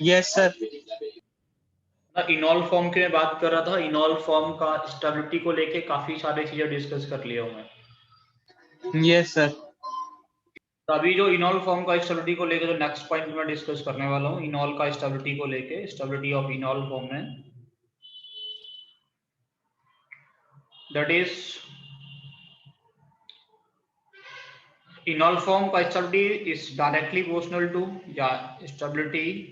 Yes sir. इनॉल form की मैं बात कर रहा था। इनॉल फॉर्म का स्टेबिलिटी को लेके काफी सारी चीजें डिस्कस कर लिया हूं मैं। Yes sir. तो अभी जो इनॉल फॉर्म का स्टेबिलिटी को लेके जो नेक्स्ट पॉइंट मैं डिस्कस करने वाला हूँ, इनॉल का स्टेबिलिटी को लेके, स्टेबिलिटी ऑफ इनॉल फॉर्म में, दैट इज इनॉल फॉर्म का stability is directly proportional to, या स्टेबिलिटी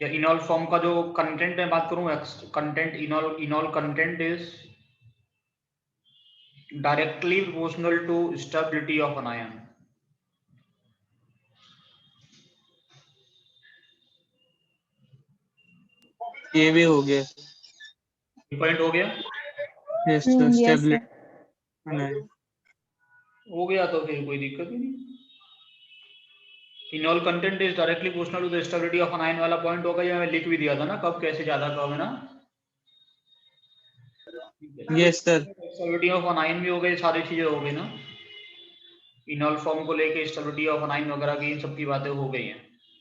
या इनॉल फॉर्म का जो कंटेंट में बात करूं, content enol content is directly proportional to stability of an ion. ये भी हो गया। पॉइंट हो गया। Yes sir. yes, स्टेबिलिटी हो गया तो फिर कोई दिक्कत ही नहीं। Enol content is directly proportional to the stability of an ion वाला पॉइंट होगा, ये मैं लिख भी दिया था ना, कब कैसे ज्यादा कब, है ना। Yes sir. Stability of an ion भी हो गई, सारी चीजें हो गई ना। इनॉल फॉर्म को लेके स्टेबिलिटी ऑफ एन आयन वगैरह की इन सब की बातें हो गई हैं,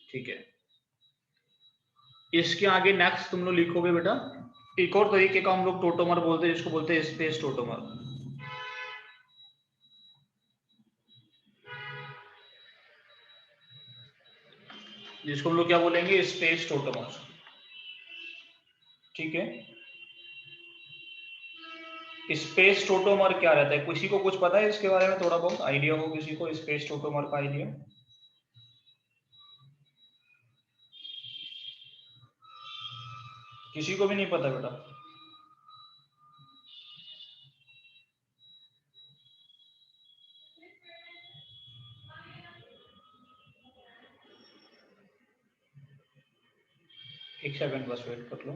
ठीक है। इसके आगे नेक्स्ट तुम लोग लिखोगे बेटा, एक और तरीके का हम लोग टोटोमर बोलते हैं, जिसको बोलते हैं स्पेस टोटोमर। जिसको हम लोग क्या बोलेंगे, स्पेस टोटोमर, ठीक है। स्पेस टोटोमर क्या रहता है, किसी को कुछ पता है इसके बारे में, थोड़ा बहुत आइडिया हो किसी को स्पेस टोटोमर का आइडिया? किसी को भी नहीं पता बेटा? एक सेकंड बस वेट कर लो।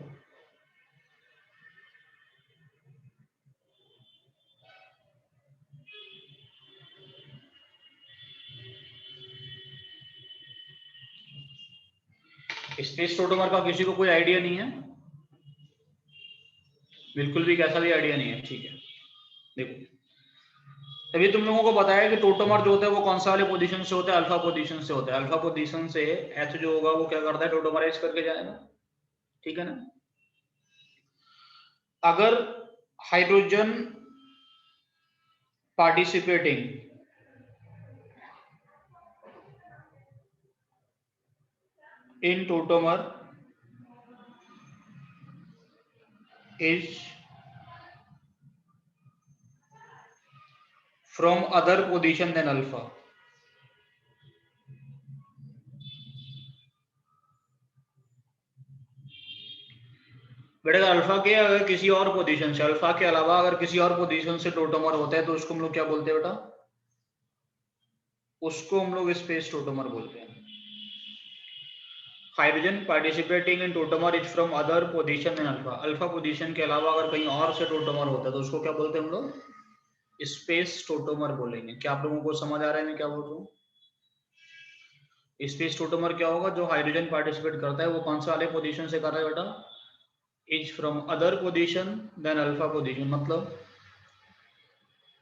स्पेस टोटोमर का किसी को कोई आइडिया नहीं है? बिल्कुल भी कैसा भी आइडिया नहीं है, ठीक है। देखो, अभी तुम लोगों को बताया कि टोटोमर जो होता है वो कौन सा वाले पोजीशन से होता है, अल्फा पोजीशन से होता है। अल्फा पोजीशन से एच जो होगा वो क्या करता है, टोटोमराइज करके जाएगा, ठीक है ना। अगर hydrogen participating in tautomer is from other position than alpha, बेटा अल्फा के अगर किसी और पोजीशन से, अल्फा के अलावा अगर किसी और पोजीशन से टोटोमर होता है तो उसको हम लोग क्या बोलते हैं बेटा? उसको हम लोग स्पेस टोटोमर बोलते हैं। Hydrogen participating in tautomer is from other position than alpha, alpha position के अलावा अगर कहीं और से टोटोमर होता है तो उसको क्या बोलते हैं हम लोग? स्पेस टोटोमर बोलेंगे। क्या आप लोगों को समझ आ रहा है मैं क्या बोल रहा हूँ? स्पेस टोटोमर क्या होगा, जो हाइड्रोजन पार्टिसिपेट करता है वो कौन से वाले पोजीशन से कर रहा है बेटा? Is from other position than alpha position.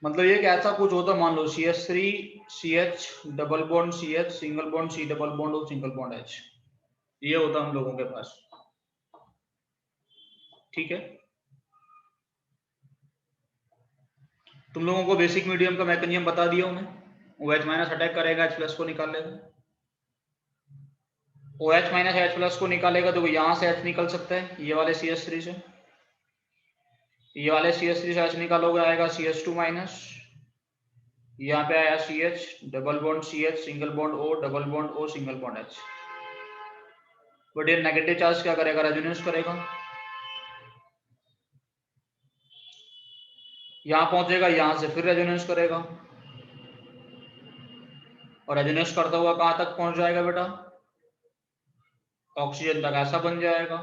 मतलब ये कि ऐसा कुछ होता, मान लो CH3 CH double bond CH single bond C double bond और सिंगल बॉन्ड H, ये होता हम लोगों के पास, ठीक है। तुम लोगों को बेसिक मीडियम का मैकेनिज्म बता दिया हूं मैं। OH माइनस अटैक करेगा, H प्लस को निकाल लेगा। OH माइनस H प्लस को निकालेगा तो यहां से H निकल सकता है, ये वाले CH3 से, ये वाले CH3 से H निकालोगे आएगा CH2 माइनस, यहाँ पे आया CH double bond CH single bond O double bond O single bond H। But ये नेगेटिव चार्ज क्या करेगा, रेजोनेंस करेगा, यहां पहुंचेगा, यहां से फिर रेजोनेंस करेगा, और रेजोनेंस करता हुआ कहां तक पहुंच जाएगा बेटा? ऑक्सीजन तक। ऐसा बन जाएगा।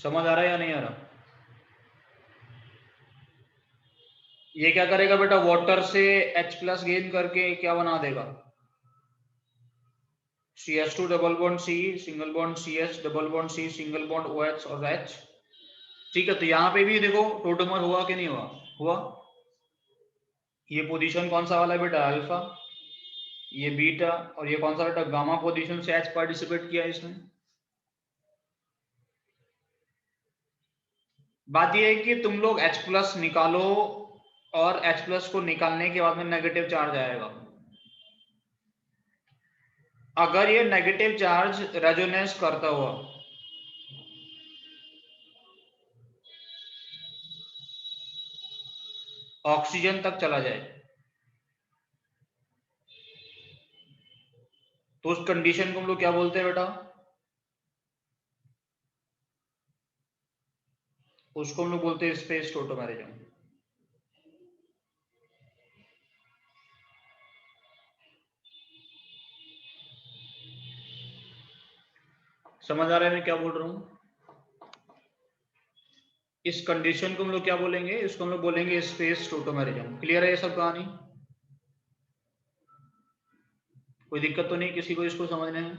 समझ आ रहा है या नहीं आ रहा? ये क्या करेगा बेटा, वाटर से H प्लस गेन करके क्या बना देगा, CH2 double bond C single bond CH double bond C single bond OH और H ठीक है, तो यहाँ पे भी देखो टोटोमर हुआ कि नहीं हुआ, हुआ। ये पोजीशन कौन सा वाला बेटा, अल्फा, ये बीटा, और ये कौन सा बेटा, गामा पोजीशन से एच पार्टिसिपेट किया इसमें। बात ये है कि तुम लोग H प्लस निकालो और H प्लस को निकालने के बाद में नेगेटिव चार्ज आएगा। अगर ये नेगेटिव चार्ज रेजोनेंस करता हुआ ऑक्सीजन तक चला जाए तो उस कंडीशन को हम लोग क्या बोलते हैं बेटा, उसको हम लोग बोलते हैं स्पेस टोटोमेरिज्म। समझ आ रहा है मैं क्या बोल रहा हूं। इस कंडीशन को हम लोग क्या बोलेंगे, इसको हम लोग बोलेंगे स्पेस टोटोमेरिज्म। क्लियर है ये सब कहानी, कोई दिक्कत तो नहीं किसी को इसको समझने में,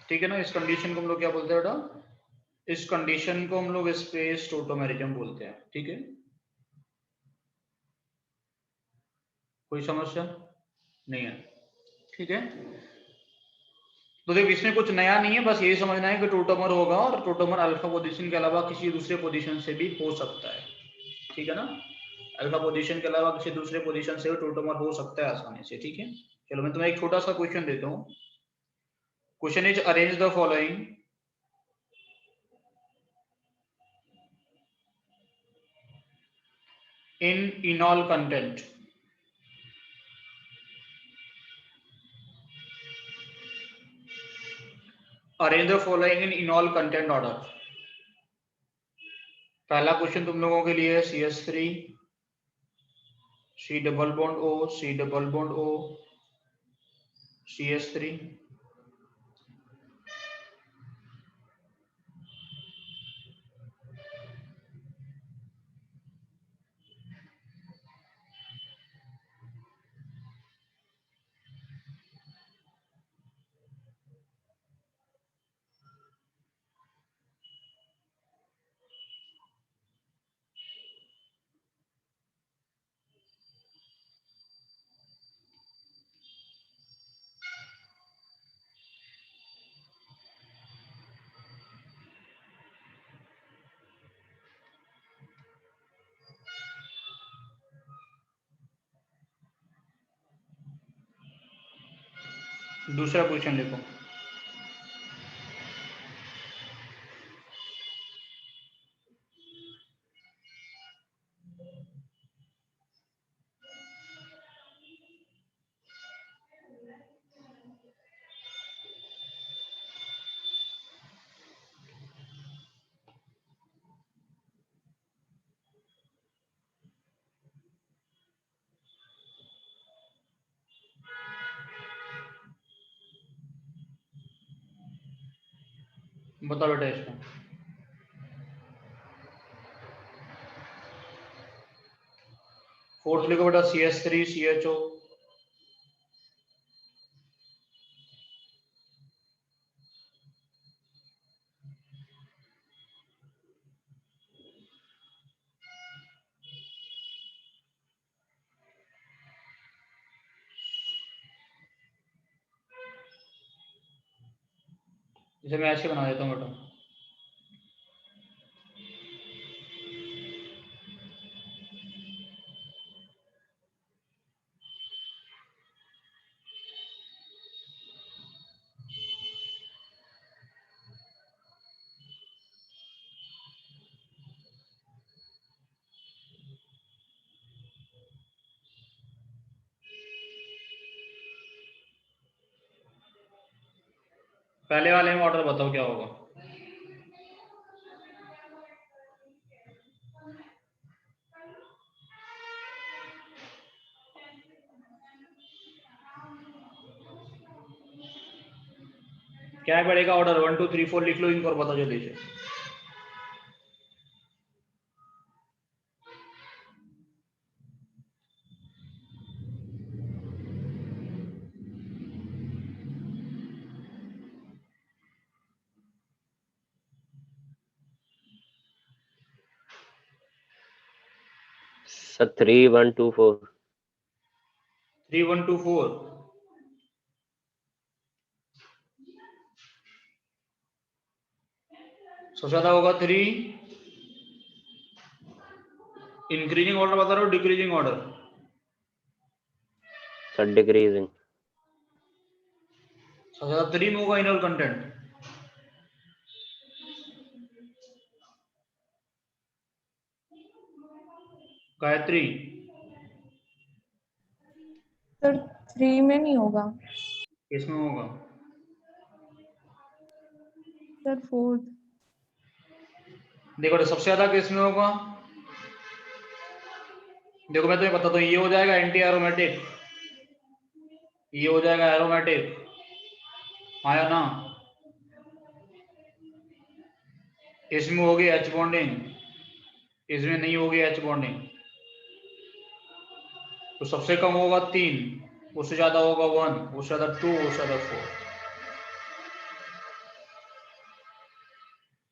ठीक है ना। इस कंडीशन को हम लोग क्या बोलते हैं बेटा, इस कंडीशन को हम लोग स्पेस टोटोमेरिज्म बोलते हैं, ठीक है। कोई समस्या नहीं है, ठीक है। तो देखो इसमें कुछ नया नहीं है, बस यही समझना है कि टोटोमर होगा और टोटोमर अल्फा पोजीशन के अलावा किसी दूसरे पोजीशन से भी हो सकता है, ठीक है ना। अल्फा पोजीशन के अलावा किसी दूसरे पोजीशन से भी टोटोमर हो सकता है आसानी से, ठीक है। चलो मैं तुम्हें एक छोटा सा क्वेश्चन देता हूँ। Question is arrange the following in enol content. Arrange the following in enol content order. पहला क्वेश्चन तुम लोगों के लिए CH3 C double bond O C double bond O CH3, दूसरा क्वेश्चन लिखो। बताओ बेटा इसका। फोर्थ लिखो बेटा CH3 CHO, इसे मैं ऐसे बना देता हूँ बेटा। पहले वाले में ऑर्डर बताओ क्या होगा। क्या पड़ेगा ऑर्डर, 1 2 3 4 लिख लो इनको और बता जल्दी से। सर 3124 3124 सबसे ज्यादा होगा 3 इंक्रीजिंग ऑर्डर बता रहे हो डिक्रीजिंग ऑर्डर सर डिक्रीजिंग सबसे ज्यादा 3 में होगा इनर कंटेंट गायत्री सर 3 में नहीं होगा किसमें होगा सर 4th देखो तो सबसे ज्यादा किसमें होगा देखो मैं तुम्हें बताता हूँ ये हो जाएगा एंटी एरोमेटिक ये हो जाएगा एरोमेटिक आया ना इसमें होगी एच बॉन्डिंग इसमें नहीं होगी एच बॉन्डिंग तो सबसे कम होगा 3 उससे ज्यादा होगा 1 उससे ज्यादा 2 उससे ज्यादा 4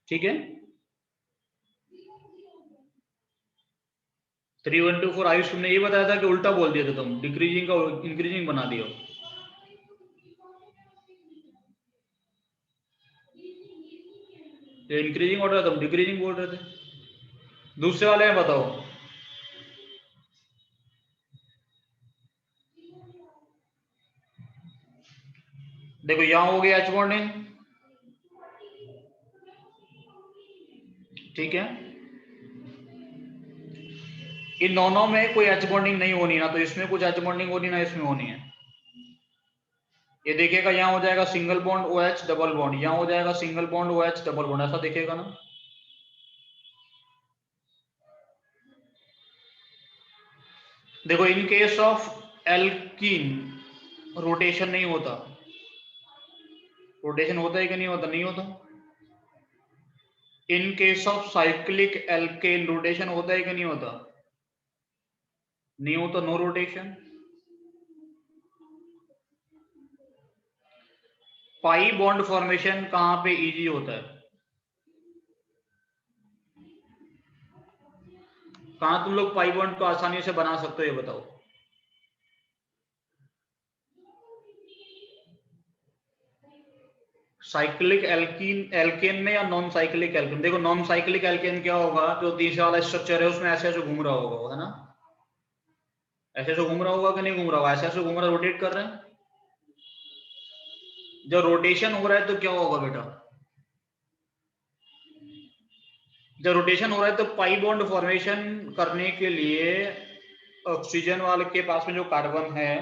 ठीक है 3124 आयुष तुमने ये बताया था कि उल्टा बोल दिया था तुम डिक्रीजिंग का इंक्रीजिंग बना दिया ये इंक्रीजिंग ऑर्डर तुम डिक्रीजिंग बोल रहे थे दूसरे वाले में बताओ देखो यहां हो गया एच बॉन्डिंग ठीक है इन दोनों में कोई एच बॉन्डिंग नहीं होनी ना तो इसमें कुछ एच बॉन्डिंग होनी ना इसमें होनी है ये देखिएगा यहां हो जाएगा single bond O H double bond यहां हो जाएगा single bond O H double bond ऐसा देखिएगा ना देखो in case of alkene rotation नहीं होता रोटेशन होता है कि नहीं होता नहीं होता in case of cyclic alkane rotation होता है कि नहीं होता नहीं होता no rotation pi bond formation कहां पे इजी होता है कहां तुम लोग पाई बॉन्ड को आसानी से बना सकते हो ये बताओ साइक्लिक एल्कीन एल्केन में या नॉन साइक्लिक एल्केन देखो नॉन साइक्लिक एल्केन क्या होगा जो तीसरा वाला स्ट्रक्चर है उसमें ऐसे ऐसे घूम रहा होगा है ना ऐसे ऐसे घूम रहा होगा कि नहीं घूम रहा होगा ऐसे ऐसे घूम रहा रोटेट कर रहे हैं जब रोटेशन हो रहा है तो क्या होगा बेटा जब रोटेशन हो रहा है तो पाई बॉन्ड फॉर्मेशन करने के लिए ऑक्सीजन वाले के पास में जो कार्बन है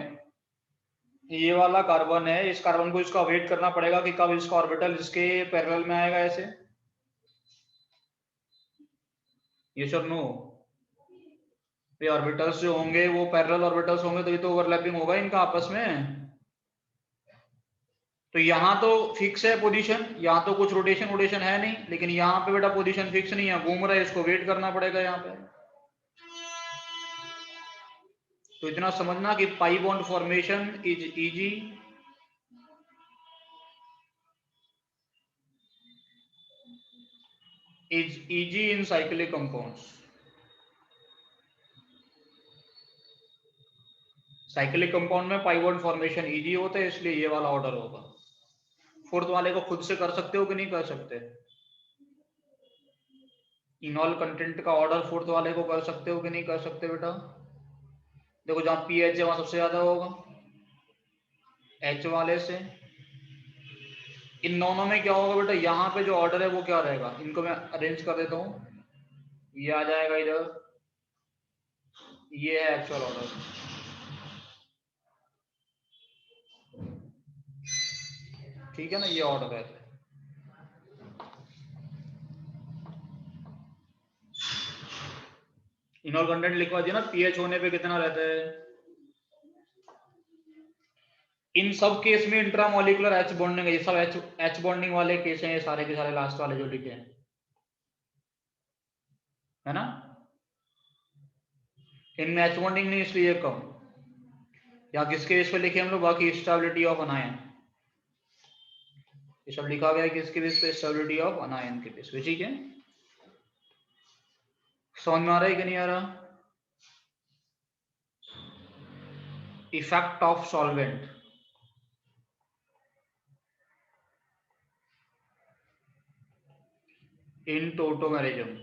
ये वाला कार्बन है इस कार्बन को इसका वेट करना पड़ेगा कि कब इसका ऑर्बिटल इसके पैरेलल में आएगा ऐसे ये सब नो ये ऑर्बिटल्स जो होंगे वो पैरेलल ऑर्बिटल्स होंगे तो ये तो ओवरलैपिंग होगा इनका आपस में तो यहाँ तो फिक्स है पोजीशन यहाँ तो कुछ रोटेशन वोटेशन है नहीं लेकिन यहाँ पे बेटा पोजीशन फिक्स नहीं है घूम रहा है इसको वेट करना पड़ेगा यहाँ पे तो इतना समझना कि पाई bond formation is easy in cyclic compounds cyclic compound में पाई बॉन्ड फॉर्मेशन इजी होता है इसलिए ये वाला ऑर्डर होगा फोर्थ वाले को खुद से कर सकते हो कि नहीं कर सकते इनॉल कंटेंट का ऑर्डर फोर्थ वाले को कर सकते हो कि नहीं कर सकते बेटा देखो जहां पीएच है वहां सबसे ज्यादा होगा एच वाले से इन दोनों में क्या होगा बेटा यहाँ पे जो ऑर्डर है वो क्या रहेगा इनको मैं अरेंज कर देता हूँ ये आ जाएगा इधर ये है एक्चुअल ऑर्डर ठीक है ना ये ऑर्डर है इनॉल कंटेंट लिखवा दिया ना पीएच होने पे कितना रहता है इन सब केस में इंट्रामोलिकुलर एच बॉन्डिंग है ये सब एच बॉन्डिंग वाले केस हैं ये सारे के सारे लास्ट वाले जो लिखे हैं है ना इनमें एच बॉन्डिंग नहीं इसलिए कम या किसके केस पे लिखे हम लोग बाकी स्टेबिलिटी ऑफ अनायन ये सब लिखा गया है किसके बेस पे स्टेबिलिटी ऑफ अनायन के बेस पे ठीक है समझ में आ रहा है कि नहीं आ रहा effect of solvent in tautomerism.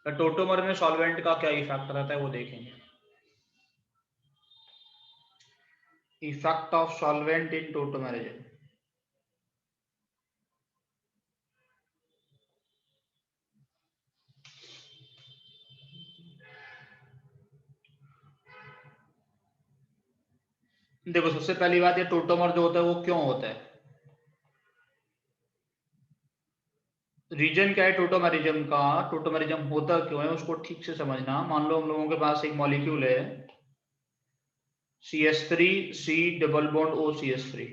Tautomer में सॉल्वेंट का क्या इफेक्ट रहता है वो देखेंगे। Effect of solvent in tautomerism. देखो सबसे पहली बात, ये टोटोमर जो होता है वो क्यों होता है, रीजन क्या है टोटोमेरिज्म का, टोटोमेरिज्म होता क्यों है उसको ठीक से समझना। मान लो हम लोगों के पास एक मॉलिक्यूल है CH3C डबल बॉन्ड OCH3,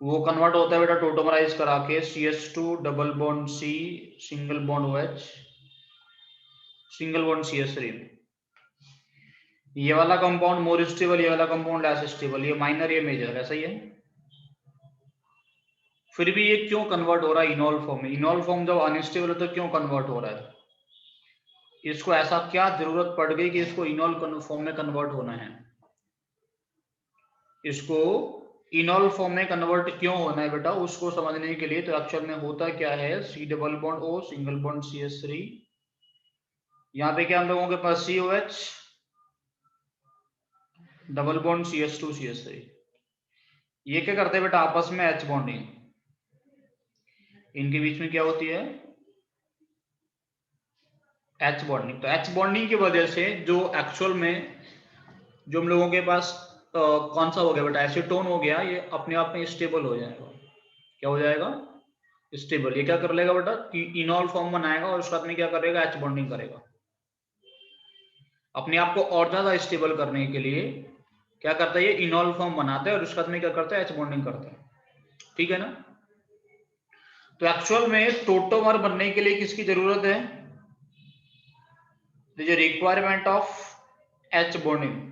वो कन्वर्ट होता है बेटा टोटोमराइज करा के CH2 double bond C single bond OH single bond CH3 में। ये वाला कंपाउंड मोर स्टेबल, ये वाला कंपाउंड लेस स्टेबल, ये माइनर ये मेजर, ऐसा ही है। फिर भी ये क्यों कन्वर्ट हो रहा है इनॉल फॉर्म में? इनॉल फॉर्म जब अनस्टेबल है तो क्यों कन्वर्ट हो रहा है? इसको ऐसा क्या जरूरत पड़ गई कि इसको इनॉल फॉर्म में कन्वर्ट होना है? इसको इनॉल फॉर्म में कन्वर्ट क्यों होना है बेटा, उसको समझने के लिए तो एक्चुअल में होता क्या है, C double bond O single bond CH3, यहाँ पे क्या हम लोगों के पास COH double bond CH2 CH3, ये क्या करते हैं बेटा आपस में H बॉन्डिंग, इनके बीच में क्या होती है H बॉन्डिंग। तो H बॉन्डिंग की वजह से जो एक्चुअल में जो हम लोगों के पास कौन सा हो गया बेटा एसीटोन हो गया, ये अपने आप में स्टेबल हो जाएगा। क्या हो जाएगा? स्टेबल। ये क्या कर लेगा बेटा इनॉल फॉर्म बनाएगा और उसके बाद में क्या करेगा H बॉन्डिंग करेगा। अपने आप को और ज्यादा स्टेबल करने के लिए क्या करता है, ये इनॉल फॉर्म बनाता है और उसके बाद में क्या करता है H बॉन्डिंग करता है। ठीक है ना? तो एक्चुअल में टोटोमर बनने के लिए किसकी जरूरत है? Requirement of H bonding.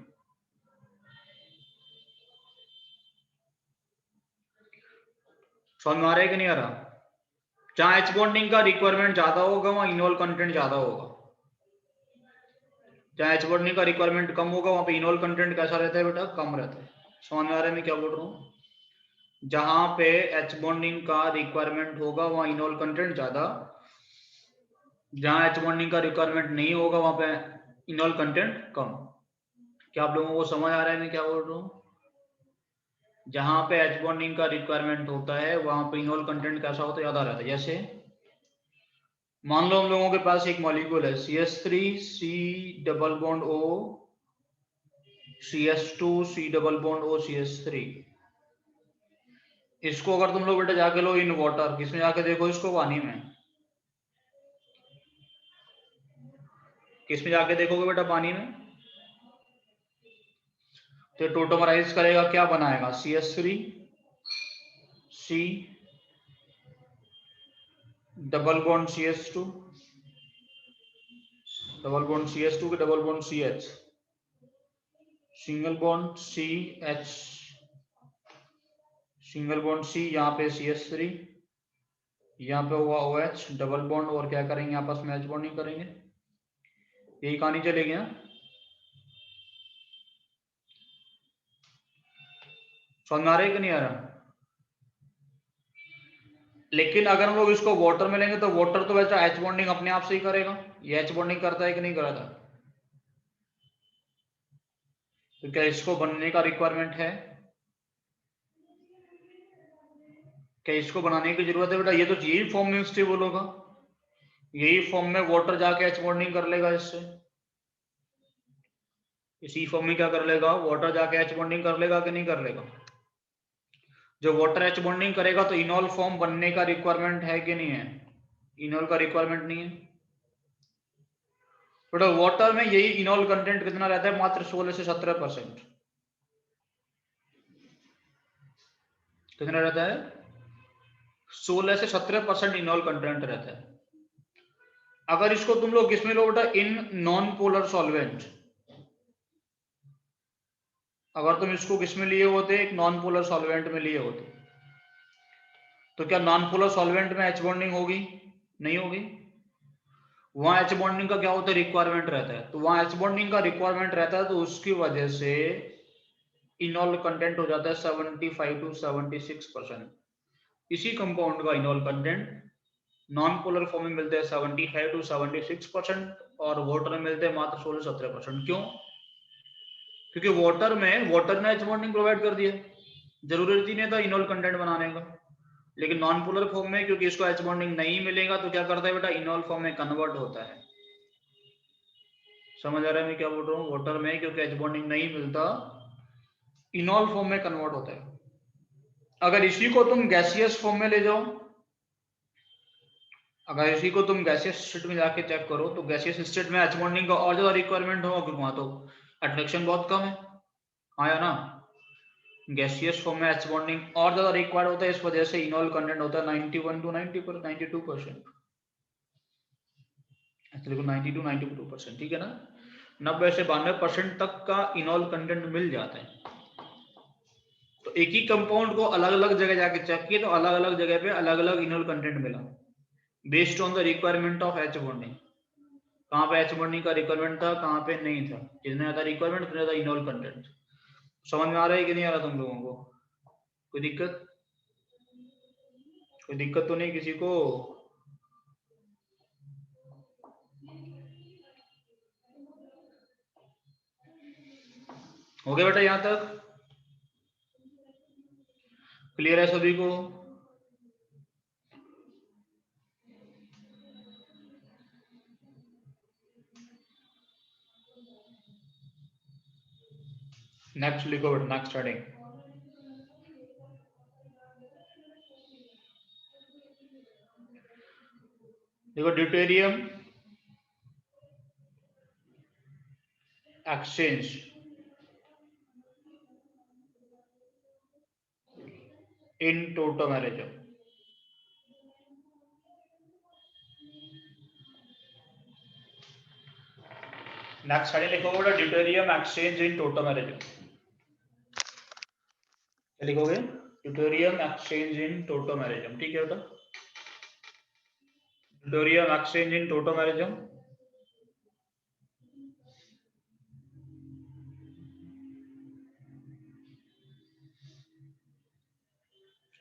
समझ में आ रहा है कि नहीं आ रहा? जहां H बॉन्डिंग का रिक्वायरमेंट ज्यादा होगा वहां इनॉल कंटेंट ज्यादा होगा, जहां H बॉन्डिंग का रिक्वायरमेंट कम होगा वहां पे इनॉल कंटेंट कैसा रहता है बेटा, कम रहता है। समझ में आ रहा है मैं क्या बोल रहा हूँ? जहां पे H बॉन्डिंग का रिक्वायरमेंट होगा वहां इनॉल कंटेंट ज्यादा, जहां H बॉन्डिंग का रिक्वायरमेंट नहीं होगा वहां पे इनॉल कंटेंट कम। क्या आप लोगों को समझ आ रहा है मैं क्या बोल रहा हूँ? जहां पे H बॉन्डिंग का रिक्वायरमेंट होता है वहां पे इनॉल कंटेंट कैसा होता है, ज्यादा रहता है। जैसे मान लो हम लोगों के पास एक मॉलिक्यूल है CH3C double bond O CH2C double bond O CH3, इसको अगर तुम लोग बेटा जाके लो इन वाटर, किसमें जाके देखो इसको, पानी में। किसमें जाके देखोगे बेटा, पानी में। तो टोटोमराइज करेगा, क्या बनाएगा CH3C double bond CH2 double bond CH2 के double bond CH single bond CH single bond C, यहाँ पे CH3, यहाँ पे हुआ OH डबल बॉन्ड, और क्या करेंगे आपस में H बॉन्डिंग करेंगे। यही कहानी चलेगी ना? समझ में आ रहा है कि नहीं आ रहा? लेकिन अगर हम लोग इसको वाटर में लेंगे तो वाटर तो वैसा H बॉन्डिंग अपने आप से ही करेगा। ये H बॉन्डिंग करता है कि नहीं करता? तो क्या इसको बनने का रिक्वायरमेंट है? क्या इसको बनाने की जरूरत है बेटा? ये तो यही फॉर्म में स्टेबल होगा, यही फॉर्म में वाटर जाके H बॉन्डिंग कर लेगा इससे। इसी फॉर्म में क्या कर लेगा, वाटर जाके H बॉन्डिंग कर लेगा कि नहीं कर लेगा? जो वाटर H बॉन्डिंग करेगा तो इनॉल फॉर्म बनने का रिक्वायरमेंट है कि नहीं है? इनॉल का रिक्वायरमेंट नहीं है बेटा। वाटर में यही इनॉल कंटेंट कितना रहता है, मात्र 16 से 17%। कितना रहता है? 16 से 17% इनॉल कंटेंट रहता है। अगर इसको तुम लोग किसमें लो बेटा, इन नॉन पोलर सॉल्वेंट, अगर तुम इसको किसमें लिए होते, एक नॉन पोलर सॉल्वेंट में लिए होते, तो क्या नॉन पोलर सॉल्वेंट में H बॉन्डिंग होगी? नहीं होगी। वहां एच बॉन्डिंग का क्या होता है, रिक्वायरमेंट रहता है, तो वहां एच बॉन्डिंग का रिक्वायरमेंट रहता है, तो उसकी वजह से इनॉल कंटेंट हो जाता है 75 टू 76%। इसी कंपाउंड का इनॉल कंटेंट नॉन पोलर फॉर्म में मिलते हैं 75 टू 76% और वाटर में मिलते हैं मात्र 16-17%। क्यों? क्योंकि वाटर ने एच बॉन्डिंग प्रोवाइड कर दिया, जरूरत ही नहीं था इनॉल कंटेंट बनाने का। लेकिन नॉन पोलर फॉर्म में क्योंकि इसको एच बॉन्डिंग नहीं मिलेगा तो क्या करता है बेटा, इनॉल फॉर्म में कन्वर्ट होता है। समझ आ रहा है मैं क्या बोल रहा हूँ? वाटर में क्योंकि एच बॉन्डिंग नहीं मिलता, इनॉल फॉर्म में कन्वर्ट होता है। अगर इसी को तुम गैसियस फॉर्म में ले जाओ, अगर इसी को तुम गैसियस स्टेट में जाके चेक करो, तो गैसियस स्टेट में एच बॉन्डिंग का और ज्यादा रिक्वायरमेंट होगा, क्योंकि वहां तो अट्रैक्शन बहुत कम है। आया ना? गैसियस फॉर्म में एच बॉन्डिंग और ज्यादा रिक्वायर्ड होता है, इस वजह से इनॉल कंटेंट होता है 91 टू 92%। देखो 90 टू 92%, ठीक है ना? 90 से 92% तक का इनॉल कंटेंट मिल जाता है। तो एक ही कंपाउंड को अलग अलग जगह जाके चेक किए, तो अलग अलग जगह पे अलग अलग इनॉल कंटेंट मिला, based on the requirement of H bonding. कहाँ पे एच बॉन्डिंग का रिक्वायरमेंट था, कहाँ पे नहीं था, जितने ज्यादा रिक्वायरमेंट उतने ज्यादा इनॉल कंटेंट। समझ में आ रहा है कि नहीं आ रहा तुम लोगों को? कोई दिक्कत? कोई दिक्कत तो नहीं किसी को? हो गया बेटा यहां तक? क्लियर है सभी को? नेक्स्ट लिखो बेटा, नेक्स्ट हेडिंग। देखो, ड्यूटेरियम एक्सचेंज इन टोटोमेरिज्म। नेक्स्ट हेडिंग लिखोगे बेटा, ड्यूटेरियम एक्सचेंज इन टोटोमेरिज्म। क्या लिखोगे? ड्यूटेरियम एक्सचेंज इन टोटोमेरिज्म, ठीक है बेटा? ड्यूटेरियम एक्सचेंज इन टोटोमेरिज्म।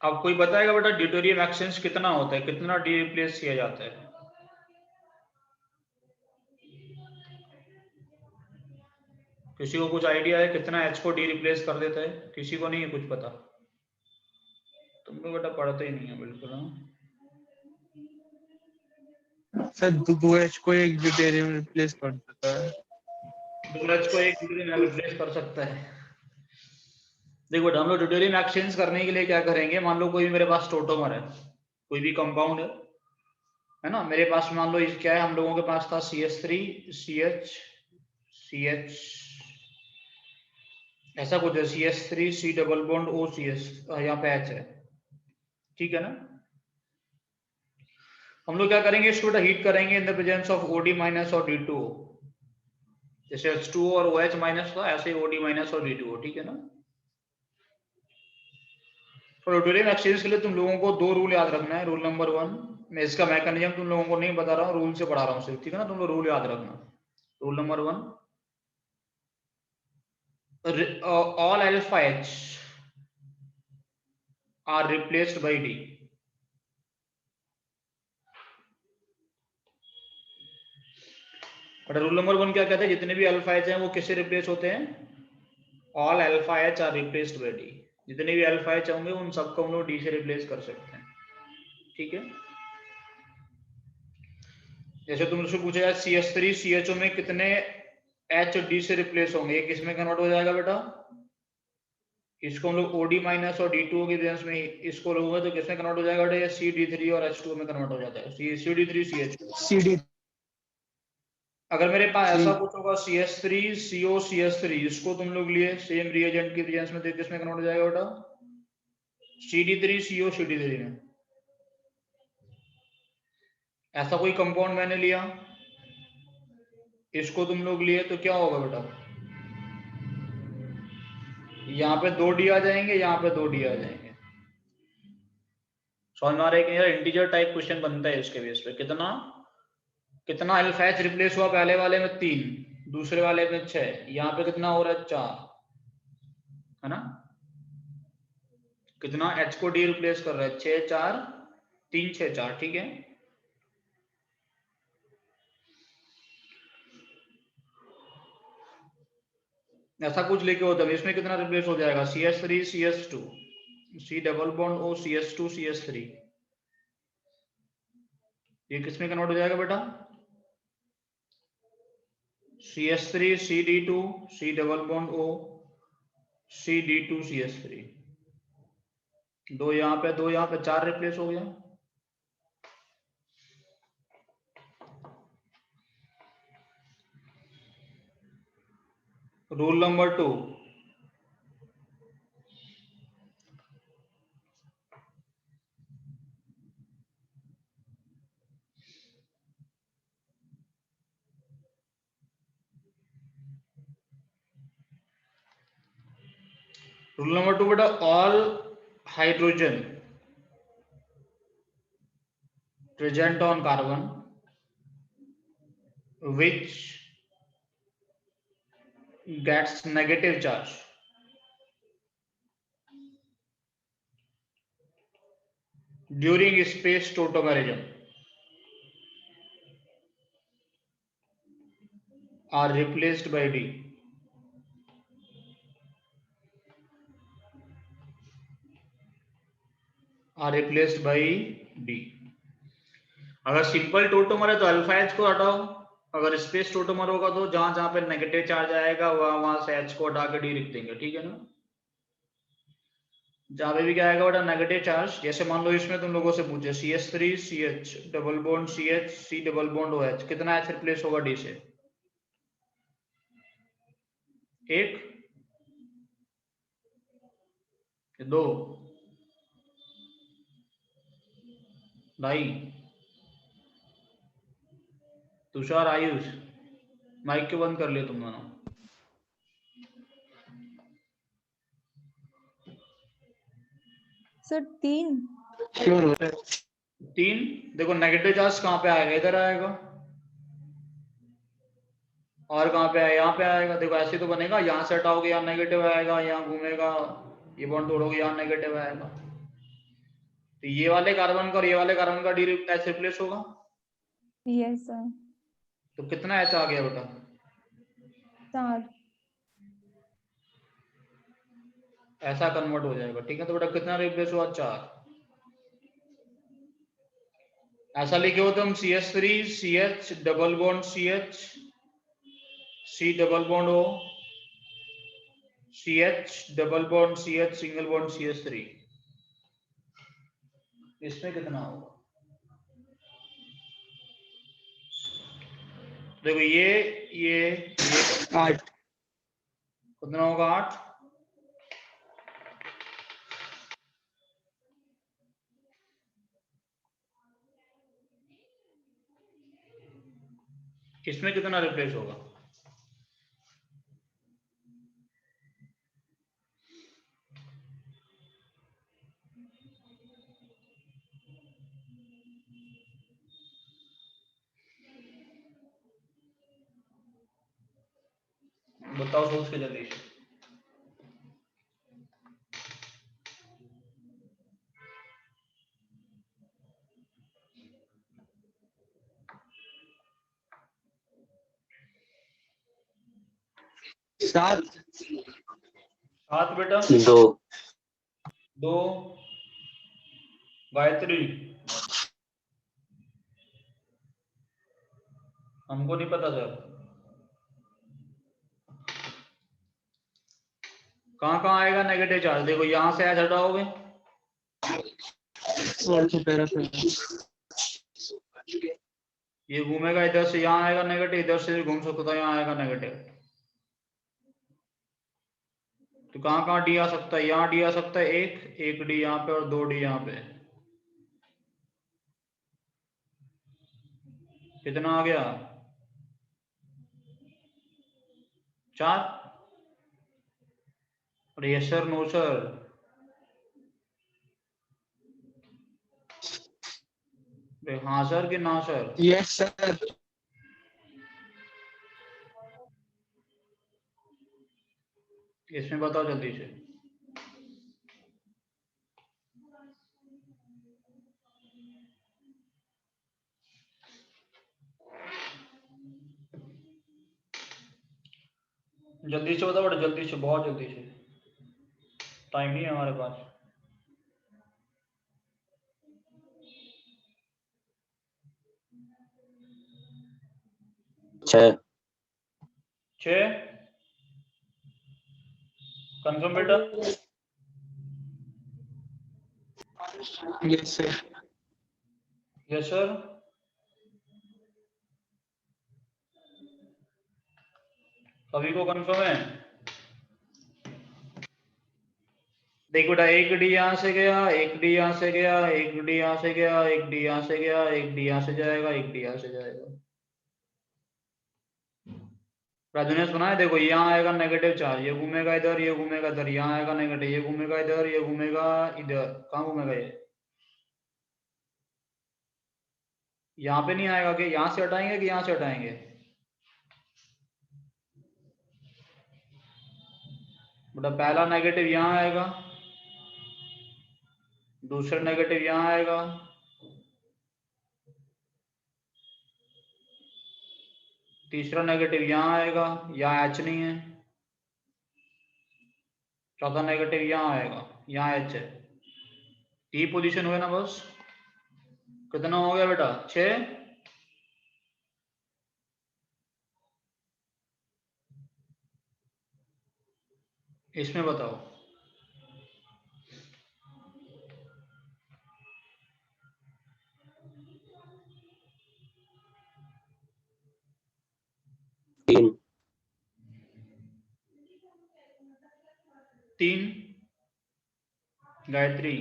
अब कोई बताएगा बेटा ड्यूटेरियम एक्सचेंज कितना होता है, कितना डी रिप्लेस किया जाता है? किसी को कुछ आइडिया है कितना एच को डी रिप्लेस कर देता है? किसी को नहीं है कुछ पता? तुम लोग बेटा पढ़ते ही नहीं है बिल्कुल। सर 2H को एक ड्यूटेरियम रिप्लेस कर देता है। 2H को एक ड्यूटेरियम रिप्लेस कर सकता है। देखो बेटा, हम लोग ड्यूटेरियम एक्सचेंज करने के लिए क्या करेंगे, मान लो कोई भी मेरे पास टोटोमर है, कोई भी कंपाउंड है ना मेरे पास, मान लो क्या है, हम लोगों के पास था CH3 CH CH ऐसा कुछ है, CH3 C double bond OCH, यहाँ पे H है, ठीक है ना? हम लोग क्या करेंगे, इसको हीट करेंगे in the presence of OD minus और D2O। जैसे H2O और OH माइनस था, ऐसे ही OD माइनस और D2O, ठीक है ना? तो ड्यूटेरियम एक्सचेंज के लिए तुम लोगों को 2 रूल याद रखना है। रूल नंबर 1, मैं इसका मैकेनिज्म तुम लोगों को नहीं बता रहा हूँ, रूल से पढ़ा रहा हूँ सिर्फ, ठीक है ना? तुम लोग रूल याद रखना। Rule number 1, all alpha H are replaced by D। But rule number 1 क्या कहता है, जितने भी अल्फा एच हैं वो किससे रिप्लेस होते हैं? All alpha H R replaced by D. जितने भी अल्फा एच होंगे उन सबको हम लोग डी से रिप्लेस कर सकते हैं, ठीक है? जैसे तुमसे पूछा जाए CH3 CHO में कितने H D से रिप्लेस होंगे, ये किसमें कन्वर्ट हो जाएगा बेटा? इसको हम लोग OD माइनस और D2O के बेस में इसको लोगे तो किसमें कन्वर्ट हो जाएगा बेटा? ये CD3 और H2O में कन्वर्ट हो जाता है, CD3 CH2। CD अगर मेरे पास ऐसा कुछ होगा CH3 CO CH3, इसको तुम लोग लिए सेम रिएजेंट के प्रेजेंस में, तो किसमें कन्वर्ट हो जाएगा बेटा? CD3 CO CD3 में। ऐसा कोई कंपाउंड मैंने लिया, इसको तुम लोग लिए, तो क्या होगा बेटा? यहाँ पे 2 डी आ जाएंगे, यहाँ पे 2 डी आ जाएंगे। समझ में आ रहा है कि यार इंटीजर टाइप क्वेश्चन बनता है इसके बेस पे। कितना कितना अल्फा एच रिप्लेस हुआ? पहले वाले में 3, दूसरे वाले में 6, यहाँ पे कितना हो रहा है? 4, है ना? कितना एच को डी रिप्लेस कर रहा है? 6 4 3 6 4, ठीक है। ऐसा कुछ लेके होता है, इसमें कितना रिप्लेस हो जाएगा? CS3 CS2, C double bond O CS2 CS3, ये किसमें कन्वर्ट हो जाएगा बेटा? CS3 CD2 C double bond O CD2 CS3, 2 यहाँ पे 2 यहाँ पे, 4 रिप्लेस हो गया। रूल नंबर 2, रूल नंबर 2 बेटा, all hydrogen present on carbon which gets negative charge during space tautomerism are replaced by D. Are replaced by D. अगर simple tautomer है तो अल्फा एच को हटाओ, अगर स्पेस टोटोमर होगा तो जहां जहां पे नेगेटिव चार्ज आएगा वहां से एच को हटा के डी लिख देंगे, ठीक है ना। जहां पे भी क्या आएगा बेटा? Negative charge. जैसे मान लो इसमें तुम लोगों से पूछे CS3 CH double bond CH C double bond OH, कितना एच रिप्लेस होगा डी से? 1 2 2.5। तुषार आयुष माइक क्यों बंद कर लिया तुम दोनों? सर 3। श्योर हो रहा है। 3। देखो नेगेटिव चार्ज कहाँ पे आएगा? इधर आएगा। और कहाँ पे आएगा? यहाँ पे आएगा। देखो ऐसे तो बनेगा, यहाँ से हटाओगे यहाँ नेगेटिव आएगा, यहाँ घूमेगा, ये बॉन्ड तोड़ोगे यहाँ नेगेटिव आएगा। तो ये वाले कार्बन का और ये वाले कार्बन का डी एच रिप्लेस होगा। Yes sir. तो कितना एच आ गया बेटा? 4। ऐसा कन्वर्ट हो जाएगा, ठीक है। तो बेटा कितना रिप्लेस हुआ? 4। ऐसा लिखे हो तो हम CS3 CH double bond CH C double bond O CH double bond CH single bond CS3, इसमें कितना होगा? देखो ये 8। कितना होगा? 8। इसमें कितना रिप्लेस होगा? बताओ सोच के जल्दी से। सात बेटा 2 गायत्री, हमको नहीं पता सर। कहाँ आएगा नेगेटिव चार्ज? देखो यहाँ से एच हटाओगे, ये घूमेगा इधर से, यहाँ आएगा नेगेटिव, इधर से घूम सकता है, यहाँ आएगा नेगेटिव। तो कहाँ डी आ सकता है? यहाँ डी आ सकता है, एक डी यहाँ पे और 2 डी यहाँ पे। कितना आ गया? 4। और यस सर नो सर? हाँ सर कि ना सर? Yes sir. इसमें बताओ जल्दी से। जल्दी से बताओ बेटा, जल्दी से, बहुत जल्दी से, टाइम नहीं है हमारे पास। 6 6 कंफर्म बेटा? Yes sir. Yes sir. सभी को कंफर्म है? देखो बेटा, एक डी यहाँ से गया, एक डी यहाँ से गया, एक डी यहाँ से गया, एक डी यहाँ से गया, एक डी यहाँ से जाएगा, एक डी यहाँ से जाएगा। राजू ने सुना है? देखो यहाँ आएगा नेगेटिव चार्ज, ये घूमेगा इधर, ये घूमेगा इधर, यहाँ आएगा नेगेटिव, ये घूमेगा इधर, ये घूमेगा इधर। कहाँ घूमेगा ये? यहाँ पे नहीं आएगा कि यहाँ से हटाएंगे कि यहाँ से हटाएंगे? बेटा पहला नेगेटिव यहाँ आएगा, दूसरा नेगेटिव यहाँ आएगा, तीसरा नेगेटिव यहाँ आएगा, यहाँ एच नहीं है, चौथा नेगेटिव यहाँ आएगा, यहाँ एच है। टी पोजीशन हुए ना बस। कितना हो गया बेटा? 6। इसमें बताओ। तीन 3 गायत्री।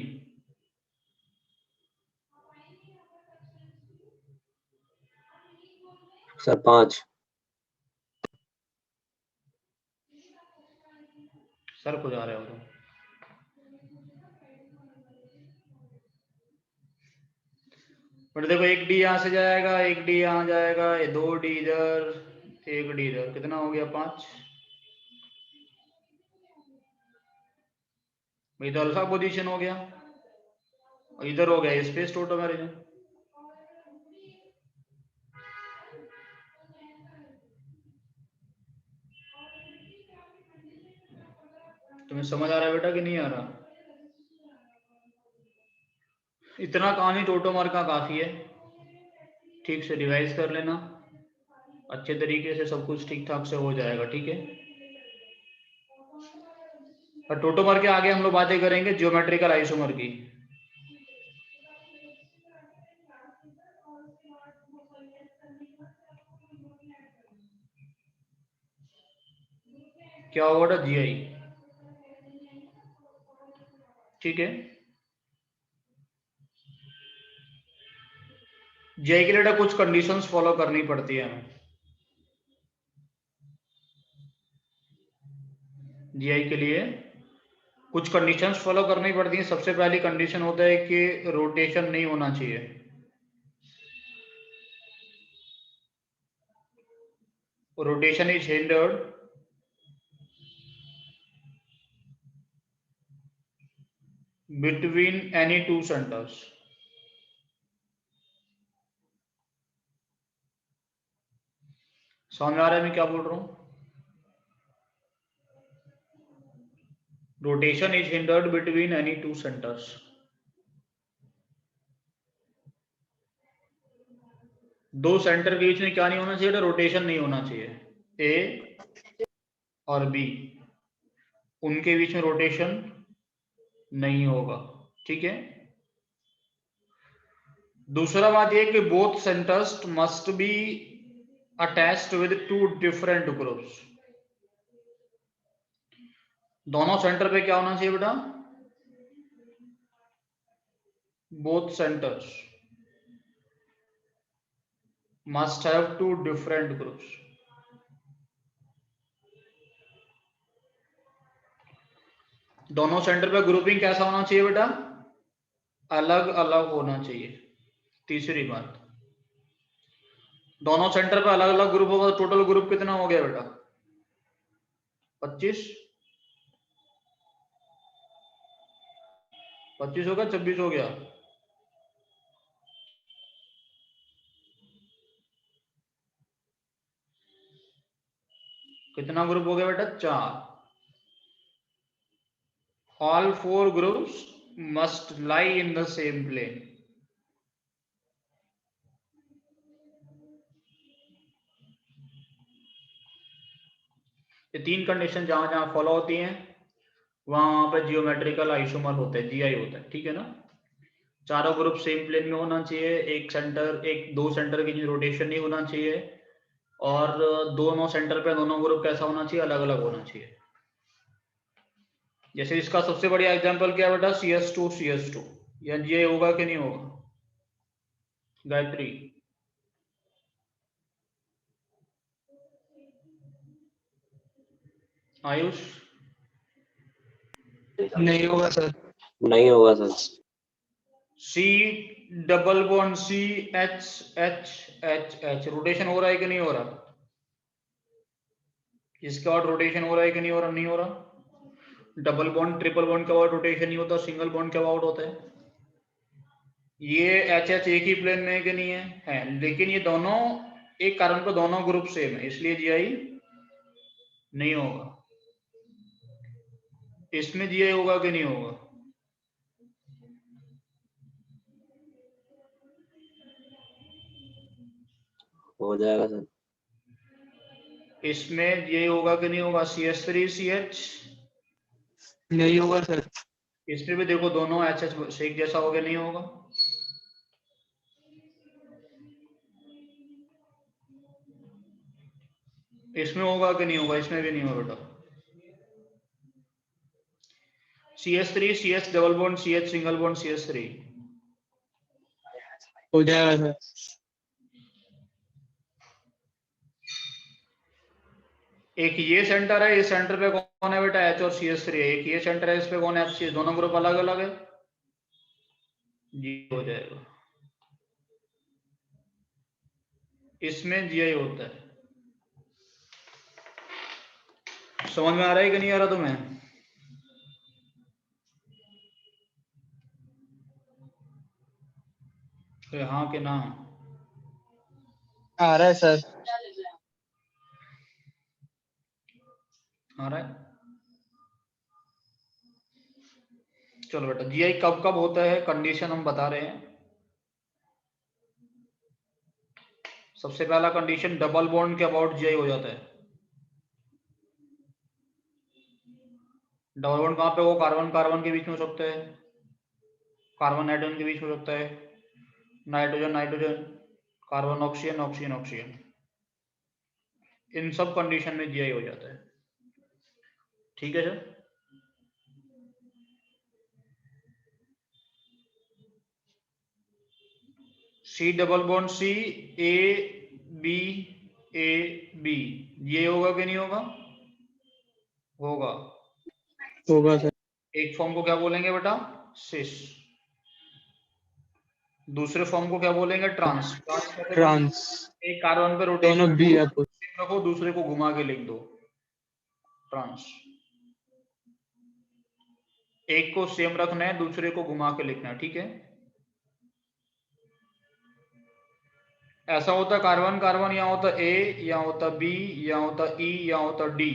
सर 5 सर को जा रहे हो तो बट देखो, एक डी यहाँ से जाएगा, एक डी यहाँ जाएगा, ये 2 डी इधर, 1 डी इधर, कितना हो गया? 5। इधर अल्फा पोजीशन हो गया, और इधर हो गया स्पेस टोटोमेरिज्म। तुम्हें समझ आ रहा है बेटा कि नहीं आ रहा? इतना कहानी टोटोमर का काफी है, ठीक से रिवाइज कर लेना, अच्छे तरीके से सब कुछ ठीक ठाक से हो जाएगा। ठीक है, और टोटोमर के आगे हम लोग बातें करेंगे ज्योमेट्रिकल आइसोमर की। क्या होगा? जीआई। ठीक है, जीआई के लिए कुछ कंडीशंस फॉलो करनी पड़ती है हमें। जीआई के लिए कुछ कंडीशंस फॉलो करनी पड़ती है। सबसे पहली कंडीशन होता है कि रोटेशन नहीं होना चाहिए। Rotation is hindered between any 2 centres. समझ आ रहा है मैं क्या बोल रहा हूं? Rotation is hindered between any 2 centres. दो सेंटर के बीच में क्या नहीं होना चाहिए? रोटेशन नहीं होना चाहिए। ए और बी, उनके बीच में रोटेशन नहीं होगा। ठीक है, दूसरा बात यह कि both centres must be attached with 2 different groups. दोनों सेंटर पे क्या होना चाहिए बेटा? Both centres must have 2 different groups. दोनों सेंटर पे ग्रुपिंग कैसा होना चाहिए बेटा? अलग अलग होना चाहिए। तीसरी बात, दोनों सेंटर पे अलग अलग ग्रुप होगा तो टोटल ग्रुप कितना हो गया बेटा? 25। 25 हो गया, 26 हो गया। कितना ग्रुप हो गया बेटा? 4। All 4 groups must lie in the same plane. ये 3 कंडीशन जहां जहां फॉलो होती हैं वहां पे जियोमेट्रिकल आइसोमर होते हैं, जीआई होता है, ठीक है ना। चारों ग्रुप सेम प्लेन में होना चाहिए, एक दो सेंटर की रोटेशन नहीं होना चाहिए, और दोनों सेंटर पे दोनों ग्रुप कैसा होना चाहिए? अलग अलग होना चाहिए। जैसे इसका सबसे बढ़िया एग्जांपल क्या है बेटा? CS2 CS2, ये होगा कि नहीं होगा? गायत्री, आयुष, नहीं होगा सर। नहीं होगा sir. C double bond C H H H H, rotation हो रहा है कि नहीं हो रहा? इसके बाद रोटेशन हो रहा है कि नहीं हो रहा? नहीं हो रहा। डबल बॉन्ड ट्रिपल बॉन्ड के बाद रोटेशन नहीं होता, सिंगल बॉन्ड के बाद होता है। ये एच एच एक ही प्लेन में है कि नहीं है? लेकिन ये दोनों एक कारण पर दोनों ग्रुप सेम है, इसलिए जीआई नहीं होगा। इसमें जीआई होगा कि नहीं होगा? हो जाएगा सर। इसमें जीआई होगा कि नहीं होगा? CS3 CH, नहीं होगा सर। इसमें भी देखो दोनों एच एच एक जैसा होगा, नहीं होगा। इसमें होगा कि नहीं होगा? इसमें भी नहीं होगा बेटा। CS3 CH double bond CH single bond CS3, हो जाएगा सर। एक ये सेंटर है, इस सेंटर पे कौन है बेटा? H और CS3 है। एक ये सेंटर है, इस पे कौन है? HCS। दोनों ग्रुप अलग अलग है, जी हो जाएगा। इसमें जीआई होता है। समझ में आ रहा है कि नहीं आ रहा तुम्हें? तो हाँ कि ना? आ रहा है सर। आ रहा है। चलो बेटा, जीआई कब कब होता है? कंडीशन हम बता रहे हैं। सबसे पहला कंडीशन, डबल बॉन्ड के अबाउट जीआई हो जाता है। डबल बॉन्ड कहाँ पे? वो कार्बन कार्बन के बीच में हो सकता है, कार्बन नाइट्रोजन के बीच में हो सकता है, nitrogen nitrogen, carbon oxygen oxygen oxygen, इन सब कंडीशन में जीआई हो जाता है, ठीक है sir. C double bond C A B A B, ये होगा कि नहीं होगा? होगा। होगा सर। एक फॉर्म को क्या बोलेंगे बेटा? सिस। दूसरे फॉर्म को क्या बोलेंगे? ट्रांस। ट्रांस। एक कार्बन पे दोनों रोटेशन बी अप। रखो, दूसरे को घुमा के लिख दो, ट्रांस। एक को सेम रखना है, दूसरे को घुमा के लिखना है, ठीक है। ऐसा होता है कार्बन कार्बन, यहाँ होता ए, यहाँ होता बी, यहाँ होता ई, यहाँ होता डी।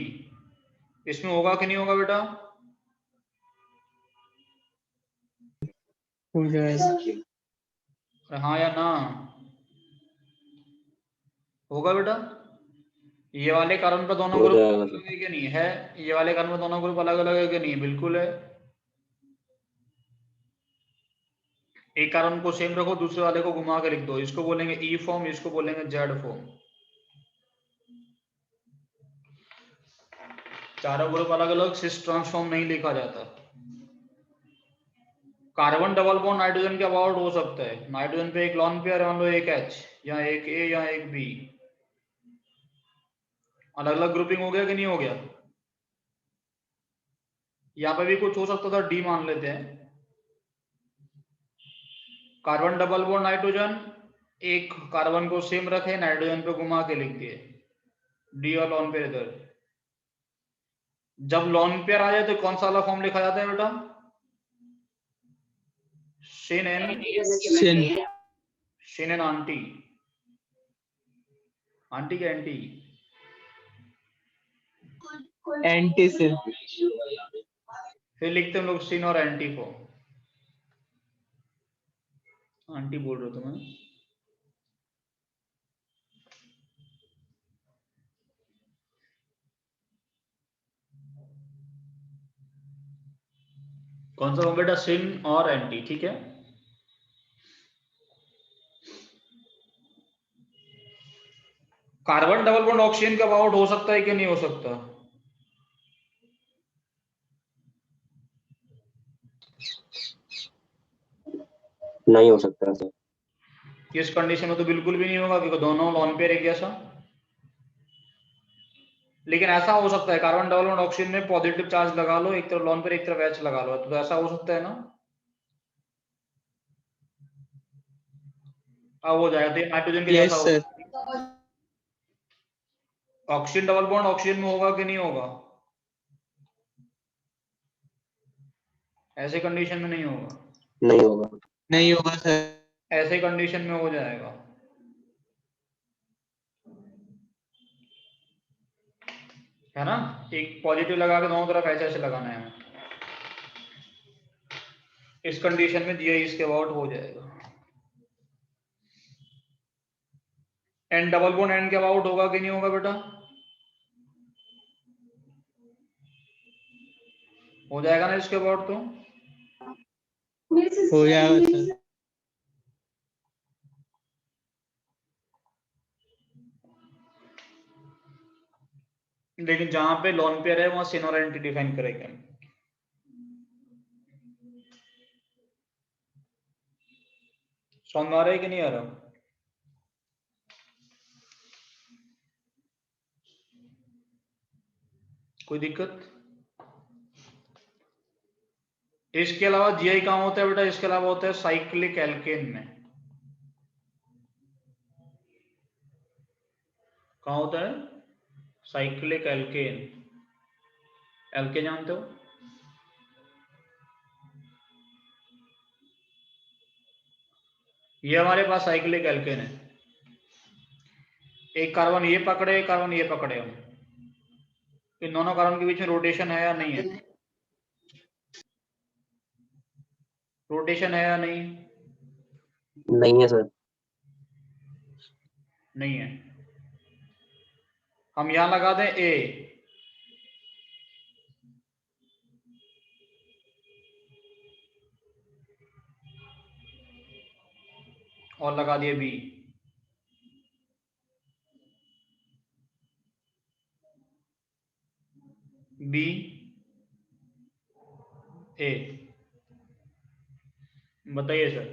इसमें होगा कि नहीं होगा बेटा? हो जाएगा। हाँ या ना? होगा बेटा। ये वाले कार्बन पर दोनों हो ग्रुप जाएगा अलग सर। है कि नहीं है? ये वाले कार्बन पर दोनों ग्रुप अलग अलग है कि नहीं? बिल्कुल है। एक कार्बन को सेम रखो, दूसरे वाले को घुमा के लिख दो, इसको बोलेंगे ई फॉर्म, इसको बोलेंगे जेड फॉर्म। चारों ग्रुप अलग अलग, सिस ट्रांसफॉर्म नहीं लिखा जाता। कार्बन डबल बॉन्ड नाइट्रोजन के अबाउट हो सकता है। नाइट्रोजन पे एक लॉन पेयर, मान लो एक H, या एक A या एक B, अलग अलग ग्रुपिंग हो गया कि नहीं हो गया? यहाँ पे भी कुछ हो सकता था, D मान लेते हैं। कार्बन डबल बॉन्ड नाइट्रोजन, एक कार्बन को सेम रखे, नाइट्रोजन पे घुमा के लिख दिए, D और लॉन पेयर इधर। जब लॉन पेयर आ जाए तो कौन सा वाला फॉर्म लिखा जाता है बेटा? sin n आंटी, आंटी क्या एंटी? एंटी सिन। फिर लिखते हैं हम लोग sin और एंटी को। आंटी बोल रहे हो तुम्हें? कौन सा बेटा? sin और एंटी, ठीक है। कार्बन डबल बॉन्ड ऑक्सीजन का अबाउट हो सकता है कि नहीं हो सकता? नहीं हो सकता सर। इस कंडीशन में तो बिल्कुल भी नहीं होगा क्योंकि दोनों लॉन पेयर एक जैसा। लेकिन ऐसा हो सकता है कार्बन डबल बॉन्ड ऑक्सीजन में पॉजिटिव चार्ज लगा लो, एक तरफ लॉन पेयर एक तरफ एच लगा लो, तो ऐसा हो सकता है ना? अब हो जाएगा। तो नाइट्रोजन के यस जैसा सर। होगा। ऑक्सीजन डबल बॉन्ड ऑक्सीजन में होगा कि नहीं होगा? ऐसे कंडीशन में नहीं होगा। नहीं होगा। नहीं होगा सर। ऐसे कंडीशन में हो जाएगा। है ना? एक पॉजिटिव लगा के दोनों तरफ ऐसे ऐसे लगाना है। इस कंडीशन में जीआई इसके अबाउट हो जाएगा। एन डबल बॉन्ड एन के अबाउट होगा कि नहीं होगा बेटा? हो जाएगा ना इसके अबाउट तो? हो जाएगा सर। लेकिन जहां पे लॉन पेयर है वहां सिन और एंटी डिफाइन करेंगे। समझ आ रहा है कि नहीं आ रहा? कोई दिक्कत? इसके अलावा जीआई कहां होता है बेटा? इसके अलावा होता है साइक्लिक एल्केन में। कहां होता है? Cyclic alkene. एल्के जानते हो? ये हमारे पास साइक्लिक एल्केन है। एक कार्बन ये पकड़े, एक कार्बन ये पकड़े हम। इन दोनों कार्बन के बीच में रोटेशन है या नहीं है? रोटेशन है या नहीं? नहीं है सर। नहीं है। हम यहां लगा दें ए, और लगा दिए बी। बी ए। बताइए सर,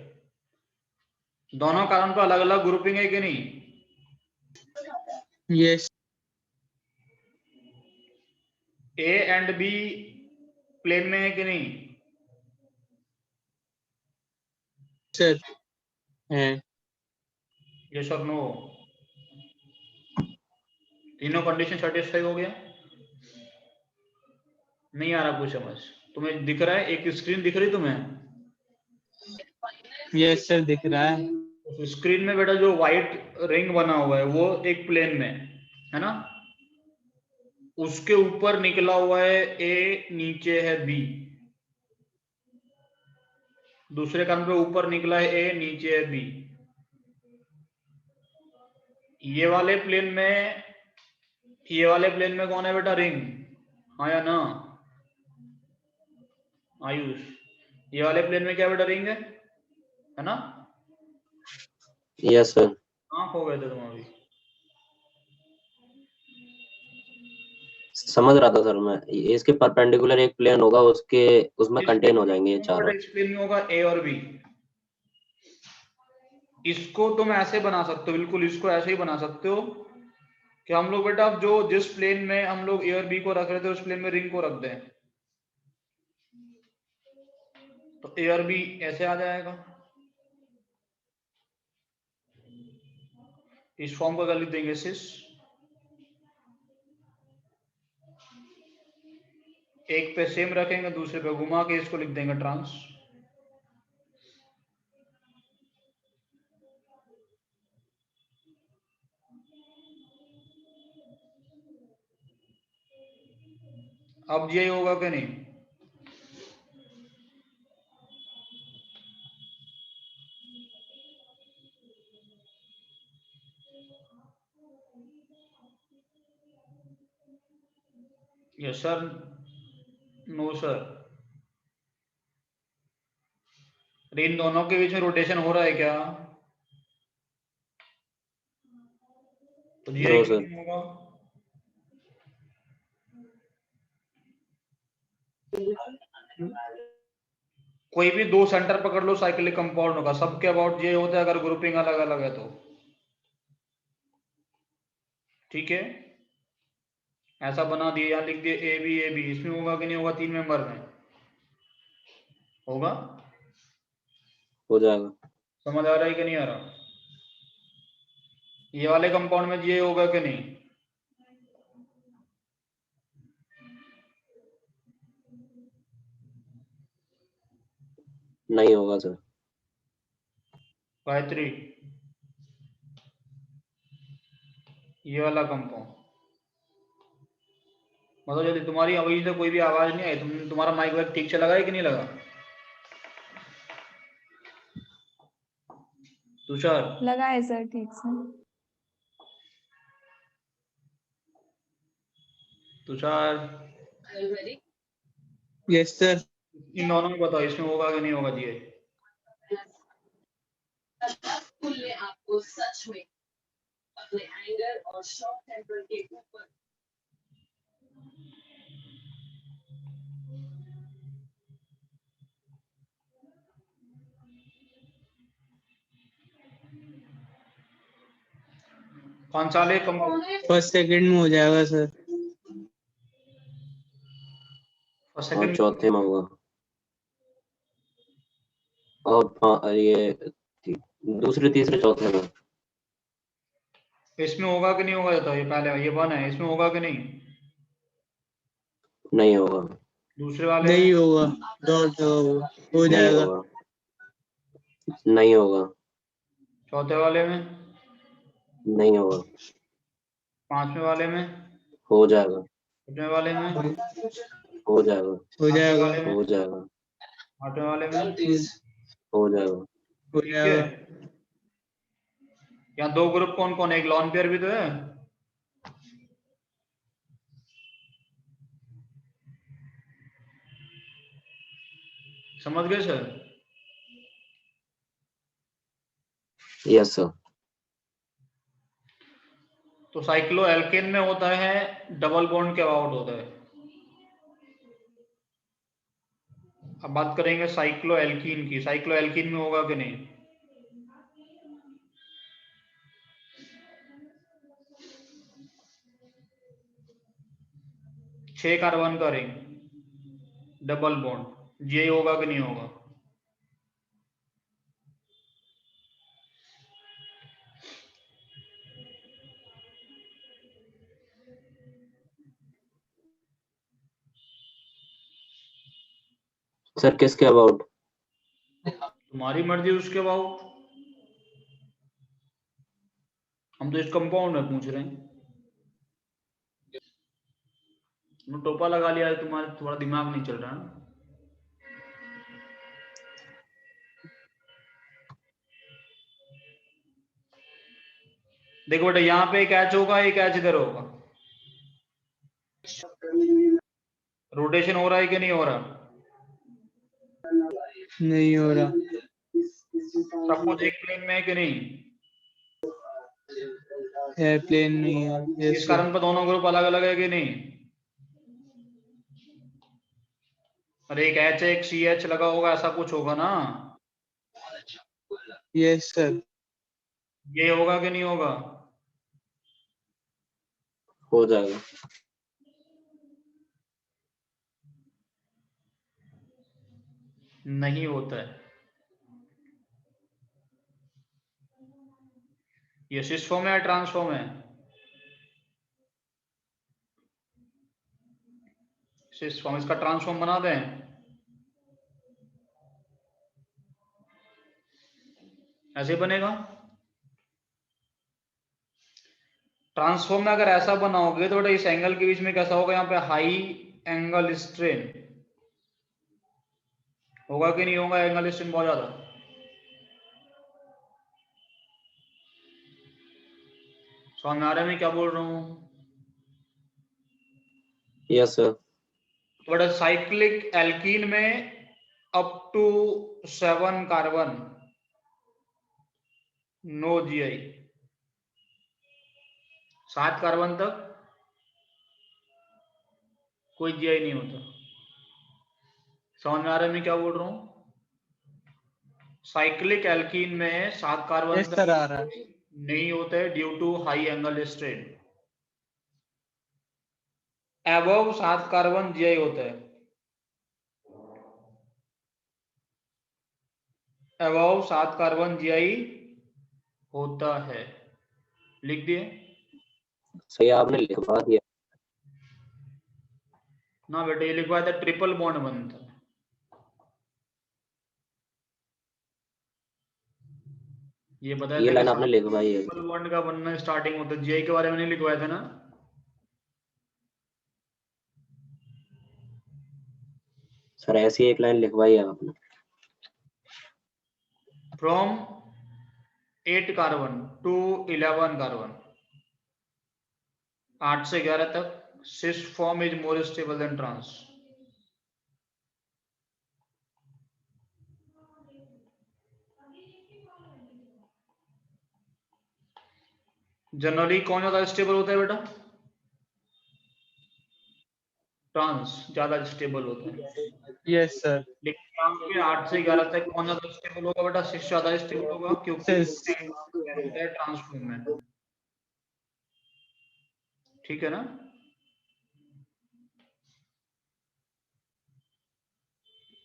दोनों कार्बन पर अलग अलग ग्रुपिंग है कि नहीं? Yes A and B plane में है कि नहीं? सर है। यस और नो? तीनों कंडीशन सेटिस्फाई हो गया? नहीं आ रहा कुछ समझ? तुम्हें दिख रहा है? एक स्क्रीन दिख रही तुम्हें? यस सर दिख रहा है। उस स्क्रीन में बेटा जो व्हाइट रिंग बना हुआ है वो एक प्लेन में है ना? उसके ऊपर निकला हुआ है ए, नीचे है बी। दूसरे कार्बन पे ऊपर निकला है ए, नीचे है बी। ये वाले प्लेन में, ये वाले प्लेन में कौन है बेटा? रिंग। हाँ या ना आयुष? ये वाले प्लेन में क्या बेटा? रिंग है ना? Yes sir. हाँ, खो गए थे तुम अभी। समझ रहा था सर मैं। ये इसके परपेंडिकुलर एक प्लेन होगा, उसके उसमें कंटेन हो जाएंगे ये चारों। इस प्लेन में होगा ए और बी। इसको तुम ऐसे बना सकते हो, बिल्कुल इसको ऐसे ही बना सकते हो कि हम लोग बेटा अब जो जिस प्लेन में हम लोग ए और बी को रख रहे थे उस प्लेन में रिंग को रख दें, तो ए और बी ऐसे आ जाएगा। इस फॉर्म को लिख देंगे सिस। एक पे सेम रखेंगे, दूसरे पे घुमा के इसको लिख देंगे ट्रांस। अब ये होगा कि नहीं? Yes sir, no sir. इन दोनों के बीच में रोटेशन हो रहा है क्या? तो ये नो क्यों सर। नहीं होगा? कोई भी दो सेंटर पकड़ लो साइक्लिक कंपाउंड होगा, सबके अबाउट ये होता है अगर ग्रुपिंग अलग अलग है तो। ठीक है, ऐसा बना दिया, यहाँ लिख दिया ए बी, इसमें होगा कि नहीं होगा? 3 मेंबर में होगा। हो जाएगा। समझ आ रहा है कि नहीं आ रहा? ये वाले कंपाउंड में ये होगा कि नहीं? नहीं होगा सर। गायत्री, ये वाला कंपाउंड मतलब यदि तुम्हारी अभी से कोई भी आवाज नहीं आई, तुम्हारा माइक वाइक ठीक से लगा है कि नहीं लगा? तुषार, लगा है सर ठीक से। Tushar, yes sir. इन दोनों में बताओ इसमें होगा कि नहीं होगा जी? ने आपको सच में अपने एंगर और शॉर्ट टेम्पर के ऊपर कौन सा ले फर्स्ट सेकंड में हो जाएगा सर। और सेकंड? चौथे में होगा। और ये दूसरे तीसरे चौथे में। इसमें होगा कि नहीं होगा? बताओ, ये पहले ये 1 है, इसमें होगा कि नहीं? नहीं होगा। दूसरे वाले नहीं में? होगा, डॉट होगा, हो नहीं जाएगा। होगा। नहीं होगा। चौथे वाले में? नहीं होगा। 5वें वाले में? हो जाएगा। 6वें वाले में? हो जाएगा। हो 8वें जाएगा। वाले में? हो जाएगा। 8वें वाले में? हो जाएगा। हो ठीक है। जाएगा। यहाँ 2 ग्रुप कौन कौन है? एक लॉन पेयर भी तो है। समझ गए सर? Yes sir. तो साइक्लो एल्केन में होता है डबल बॉन्ड के अबाउट होता है। अब बात करेंगे साइक्लो एल्कीन की। साइक्लो एल्कीन में होगा कि नहीं? छह कार्बन का रिंग, डबल बॉन्ड, ये होगा कि नहीं होगा? सर किसके अबाउट? तुम्हारी मर्जी उसके अबाउट। हम तो इस कंपाउंड में पूछ रहे हैं। टोपा लगा लिया है, तुम्हारा थोड़ा दिमाग नहीं चल रहा है। देखो बेटा, यहाँ पे एक एच होगा, एक एच इधर होगा। रोटेशन हो रहा है कि नहीं हो रहा? नहीं हो रहा। सब कुछ एक प्लेन में है कि नहीं? एयरप्लेन नहीं है। इस यस कारण पर दोनों ग्रुप अलग अलग है कि नहीं? अरे एक एच एक सी एच लगा होगा, ऐसा कुछ होगा ना? Yes sir. ये होगा कि नहीं होगा? हो जाएगा। नहीं होता है। ये सिस फॉर्म है या ट्रांसफॉर्म है? Cis form. इसका ट्रांसफॉर्म बना दें? ऐसे बनेगा। ट्रांसफॉर्म में अगर ऐसा बनाओगे तो बेटा इस एंगल के बीच में कैसा होगा? यहाँ पे हाई एंगल स्ट्रेन होगा कि नहीं होगा? एंगल स्ट्रेन बहुत ज्यादा। समझ में आ रहा है मैं क्या बोल रहा हूँ? Yes sir. But cyclic alkene में up to 7 carbon no GI, 7 carbon तक कोई जीआई नहीं होता। समझ में आ रहा है मैं क्या बोल रहा हूँ? साइक्लिक एल्कीन में 7 कार्बन यस तक सर आ रहा है। नहीं होता है due to high angle strain. Above 7 carbon GI होता है, अबव 7 कार्बन जीआई होता है। लिख दिए सही आपने लिखवा दिया। ना बेटे, ये लिखवाया था ट्रिपल बॉन्ड बनता है। ये बताया ये था लाइन कि आपने लिखवाई है। ट्रिपल बॉन्ड का बनना स्टार्टिंग होता है। जीआई के बारे में नहीं लिखवाया था ना? सर ऐसी एक लाइन लिखवाई है आपने। फ्रॉम 8 कार्बन टू 11 कार्बन, 8 से 11 तक cis form is more stable than trans. Generally कौन ज्यादा स्टेबल होता है बेटा? ट्रांस ज्यादा स्टेबल होता है। Yes sir. लेकिन यहाँ पे 8 से 11 तक कौन ज्यादा स्टेबल होगा बेटा? सिस ज्यादा स्टेबल होगा, क्योंकि Cis। ट्रांसफॉर्म में। ठीक है ना?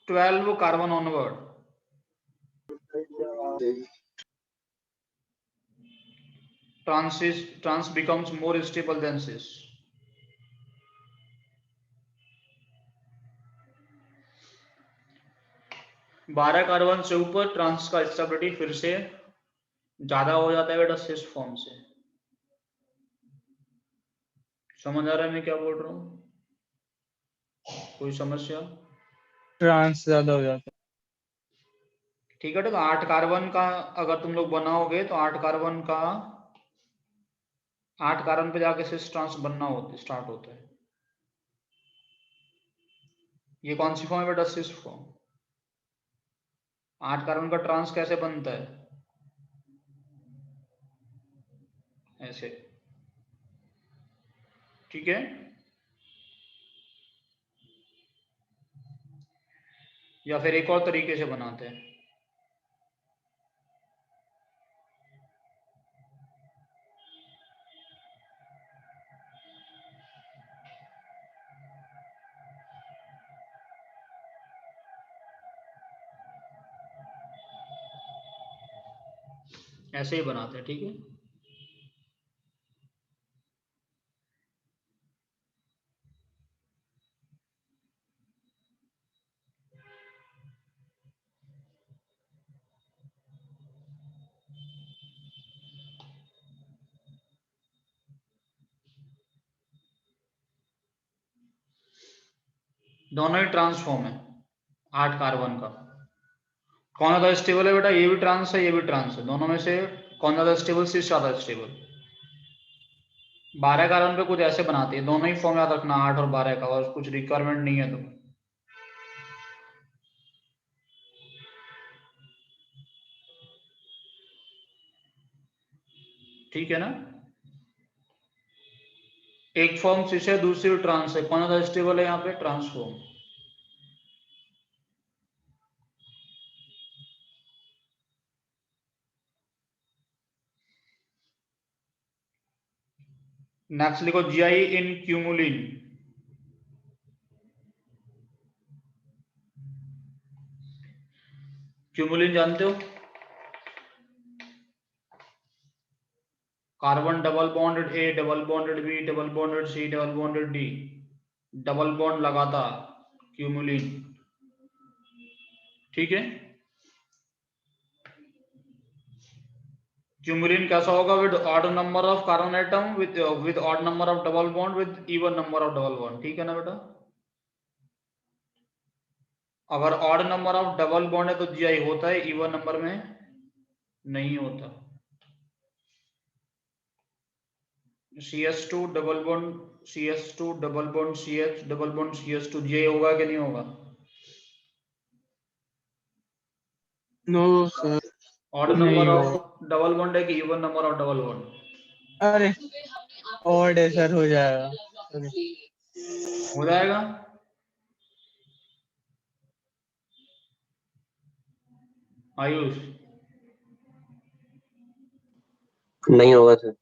Twelve carbon onward trans becomes more stable than cis. बारह कार्बन से ऊपर ट्रांस का स्टेबिलिटी फिर से ज्यादा हो जाता है बेटा सिस फॉर्म से। समझ आ रहा है मैं क्या बोल रहा हूँ? कोई समस्या? ट्रांस ज्यादा हो जाता ठीक है, तो 8 कार्बन का अगर तुम लोग बनाओगे तो 8 कार्बन का 8 कार्बन पे जाके सिस ट्रांस बनना स्टार्ट होता है। ये कौन सी फॉर्म है बेटा? Cis form. 8 कार्बन का ट्रांस कैसे बनता है? ऐसे। ठीक है, या फिर एक और तरीके से बनाते हैं। ऐसे ही बनाते हैं। ठीक है, दोनों ही ट्रांसफॉर्म है 8 कार्बन का। कौन ज्यादा स्टेबल है बेटा? ये भी ट्रांस है, ये भी ट्रांस है। दोनों में से कौन ज्यादा स्टेबल? सिस ज्यादा स्टेबल। 12 कार्बन पे कुछ ऐसे बनाते हैं, दोनों ही फॉर्म याद रखना, 8 और 12 का, और कुछ रिक्वायरमेंट नहीं है। तो ठीक है ना? एक फॉर्म सिस है, दूसरी ट्रांस है। कौन ज्यादा स्टेबल है यहाँ पे? ट्रांसफॉर्म। नेक्स्ट लिखो जीआई इन क्यूमुलिन। क्यूमुलिन जानते हो? Carbon double bonded A, double bonded B, double bonded C, double bonded D, double bond लगातार, क्यूमुलिन। ठीक है, क्यूमुलिन कैसा होगा? With odd number of carbon atom, with odd number of double bond, with even number of double bond. ठीक है ना बेटा? अगर odd number of double bond है तो जीआई होता है, इवन नंबर में नहीं होता। CS2 double bond CS2 double bond CH double bond CS2 GI होगा कि नहीं होगा? नो सर, ऑड नहीं नंबर होगा। ऑफ डबल बॉन्ड है कि even number of double bond? अरे सुबह हमने आपको ऑड है सर, हो जाएगा। development के लिए हो जाएगा। आयुष नहीं होगा sir.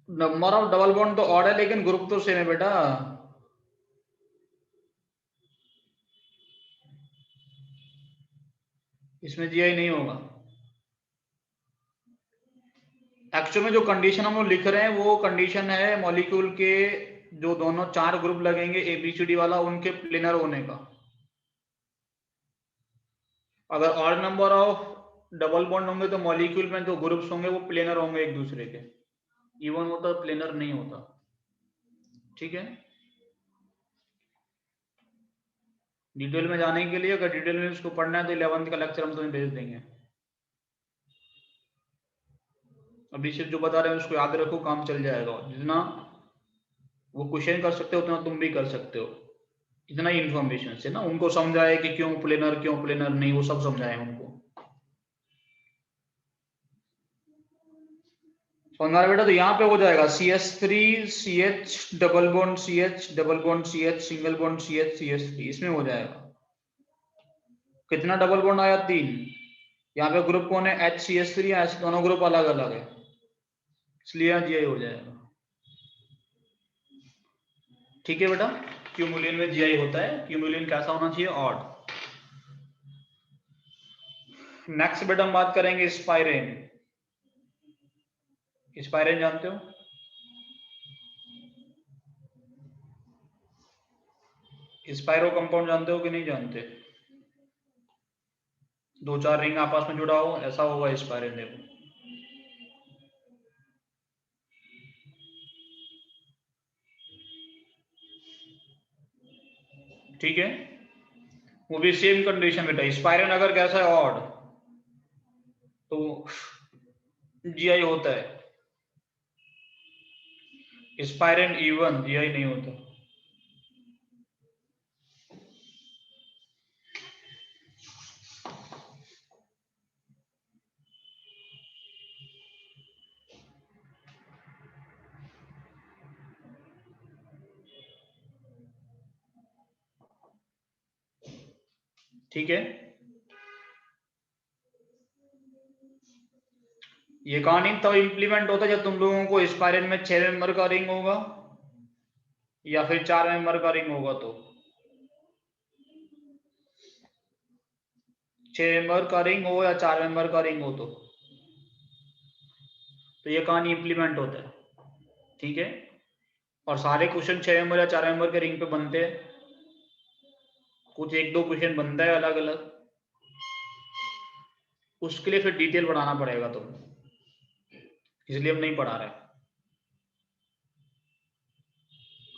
Number of double bond तो ऑड है लेकिन ग्रुप तो सेम है बेटा। इसमें जीआई नहीं होगा। एक्चुअल में जो कंडीशन हम लोग लिख रहे हैं वो कंडीशन है मॉलिक्यूल के जो दोनों 4 ग्रुप लगेंगे ABCD वाला, उनके प्लेनर होने का। अगर odd number of double bond होंगे तो मॉलिक्यूल में जो ग्रुप्स होंगे वो प्लेनर होंगे एक दूसरे के। इवन होता प्लेनर नहीं होता। ठीक है। डिटेल में जाने के लिए अगर डिटेल में इसको पढ़ना है तो 11th का लेक्चर हम तुम्हें भेज देंगे। अभी सिर्फ जो बता रहे हैं उसको याद रखो, काम चल जाएगा। जितना वो क्वेश्चन कर सकते हो उतना तुम भी कर सकते हो, इतना ही इंफॉर्मेशन से ना। उनको समझाए कि क्यों प्लेनर नहीं, वो सब समझाए उनको। समझा रहे बेटा? तो यहाँ पे हो जाएगा CS3 CH double bond CH double bond CH single bond CH CS3, इसमें हो जाएगा। कितना डबल बॉन्ड आया? 3। यहाँ पे ग्रुप कौन है? HCH3 या H, दोनों ग्रुप अलग अलग है, इसलिए यहाँ जीआई हो जाएगा। ठीक है बेटा, क्यूमुलिन में जीआई होता है। क्यूमुलिन कैसा होना चाहिए? ऑड। नेक्स्ट बेटा हम बात करेंगे स्पाइरेन। स्पाइरेन जानते हो? स्पाइरो कंपाउंड जानते हो कि नहीं जानते? 2-4 रिंग आपस में जुड़ा हो, ऐसा होगा स्पाइरेन। देखो ठीक है, वो भी सेम कंडीशन बेटा। स्पाइरेन अगर कैसा है? ऑड, तो जीआई होता है। स्पाइरेन इवन, जीआई नहीं होता। ठीक है, ये कहानी तब इंप्लीमेंट होता है जब तुम लोगों को स्पाइरेन में 6 मेंबर का रिंग होगा या फिर 4 मेंबर का रिंग होगा। तो 6 मेंबर का रिंग हो या 4 मेंबर का रिंग हो तो ये कहानी इंप्लीमेंट होता है। ठीक है, और सारे क्वेश्चन 6 मेंबर या 4 मेंबर के रिंग पे बनते हैं, कुछ 1-2 क्वेश्चन बनता है अलग अलग। उसके लिए फिर डिटेल बढ़ाना पड़ेगा तुम, इसलिए हम नहीं पढ़ा रहे।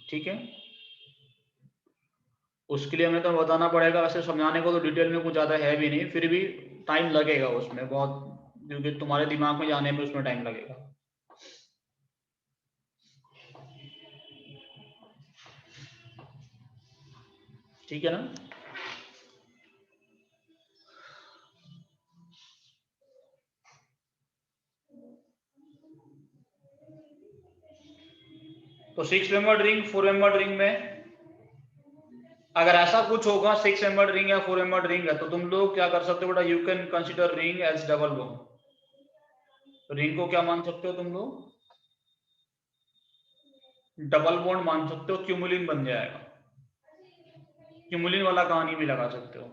ठीक है, उसके लिए हमें तो बताना पड़ेगा। वैसे समझाने को तो डिटेल में कुछ ज़्यादा है भी नहीं, फिर भी टाइम लगेगा उसमें बहुत, क्योंकि तुम्हारे दिमाग में जाने में उसमें टाइम लगेगा। ठीक है ना? तो 6 मेंबर रिंग 4 मेंबर रिंग में अगर ऐसा कुछ होगा, 6 मेंबर रिंग या 4 मेंबर रिंग है, तो तुम लोग क्या कर सकते हो बेटा? You can consider ring as double bond. Ring को क्या मान सकते हो तुम लोग? डबल बॉन्ड मान सकते हो, क्यूमुलिन बन जाएगा। क्यूमुलिन वाला कहानी भी लगा सकते हो।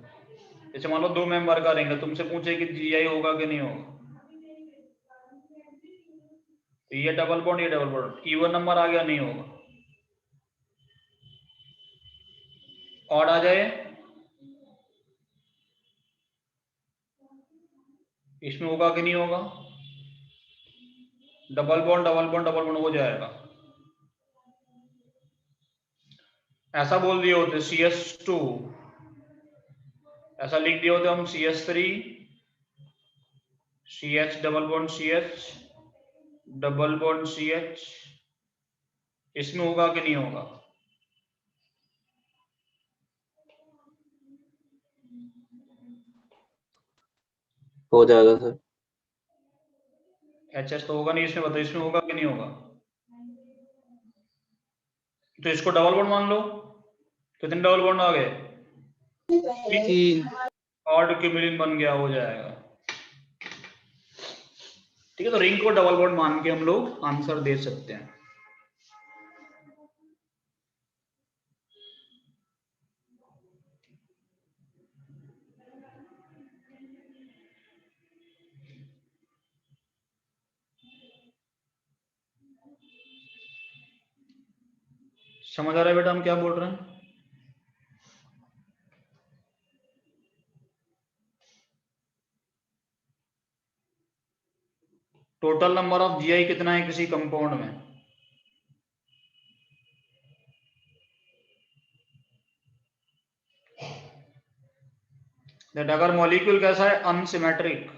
जैसे मान लो 2 मेंबर का रिंग है, तुमसे पूछे कि जीआई होगा कि नहीं होगा, तो ये डबल बॉन्ड, ये डबल बॉन्ड, इवन नंबर आ गया, नहीं होगा। ऑड आ जाए, इसमें होगा कि नहीं होगा? Double bond double bond double bond हो जाएगा। ऐसा बोल दिए होते CS2 ऐसा लिख दिया होता हम CH3 CH double bond CH double bond CH, इसमें होगा कि नहीं होगा? हो जाएगा सर। HS तो होगा नहीं इसमें, बताओ इसमें होगा कि नहीं होगा? तो इसको डबल बॉन्ड मान लो। कितने डबल बॉन्ड आ गए? 3 ऑड क्यूबिलिन बन गया, हो जाएगा। ठीक है, तो रिंग को डबल बॉन्ड मान के हम लोग आंसर दे सकते हैं। समझ आ रहा है बेटा हम क्या बोल रहे हैं? टोटल नंबर ऑफ GI कितना है किसी कंपाउंड में? दैट अगर मॉलिक्यूल कैसा है, अनसिमेट्रिक,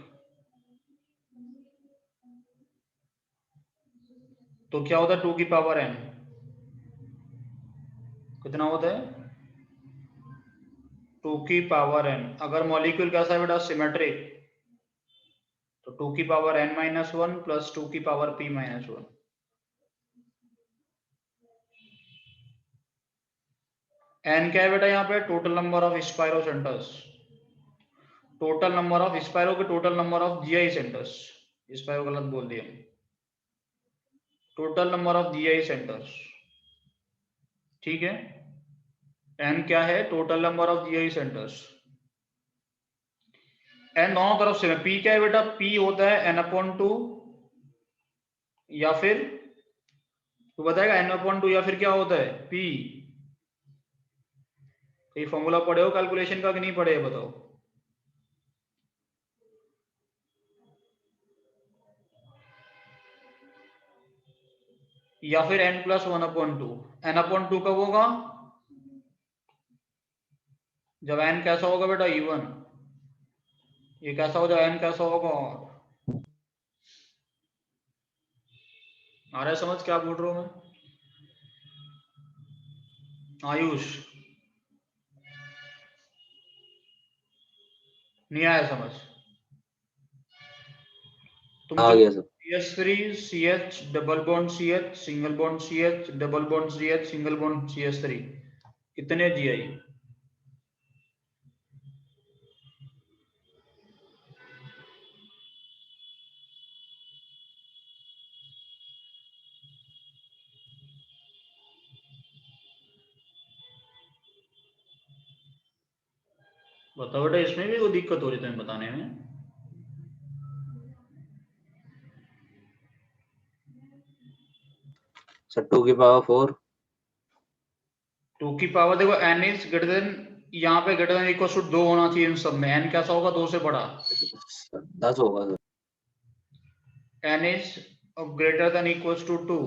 तो क्या होता है 2 की पावर n? कितना होता है? 2 की पावर n। अगर मॉलिक्यूल कैसा है बेटा, सिमेट्रिक, तो 2 की पावर n माइनस 1 प्लस 2 की पावर p माइनस 1। n क्या है बेटा यहाँ पे? Total number of spiro centres, total number of spiro के total number of GI centres. Spiro गलत बोल दिया, total number of GI centres. ठीक है, n क्या है? Total number of GI centres. n दोनों तरफ से, p क्या है बेटा? p होता है n/2, या फिर तू बताएगा n/2 या फिर क्या होता है? p। ये फॉर्मूला पढ़े हो कैलकुलेशन का कि नहीं पढ़े, बताओ। या फिर n+1/2। n/2 कब होगा? जब n कैसा होगा बेटा? इवन। ये कैसा हो जाए? n कैसा होगा? आ रहा है समझ क्या बोल रहा हूं मैं? आयुष, नहीं आया समझ? तुम आ जो गया sir. CH3 CH double bond CH single bond CH double bond CH single bond CH3, कितने GI? बताओ बेटा, इसमें भी कोई दिक्कत हो रही है तुम्हें बताने में? सर 2 की पावर 4। 2 की पावर देखो, n इज ग्रेटर देन, यहाँ पे ग्रेटर देन इक्वल टू 2 होना चाहिए इन सब में। n कैसा होगा? 2 से बड़ा। 10 होगा sir. n is greater than equal to 2।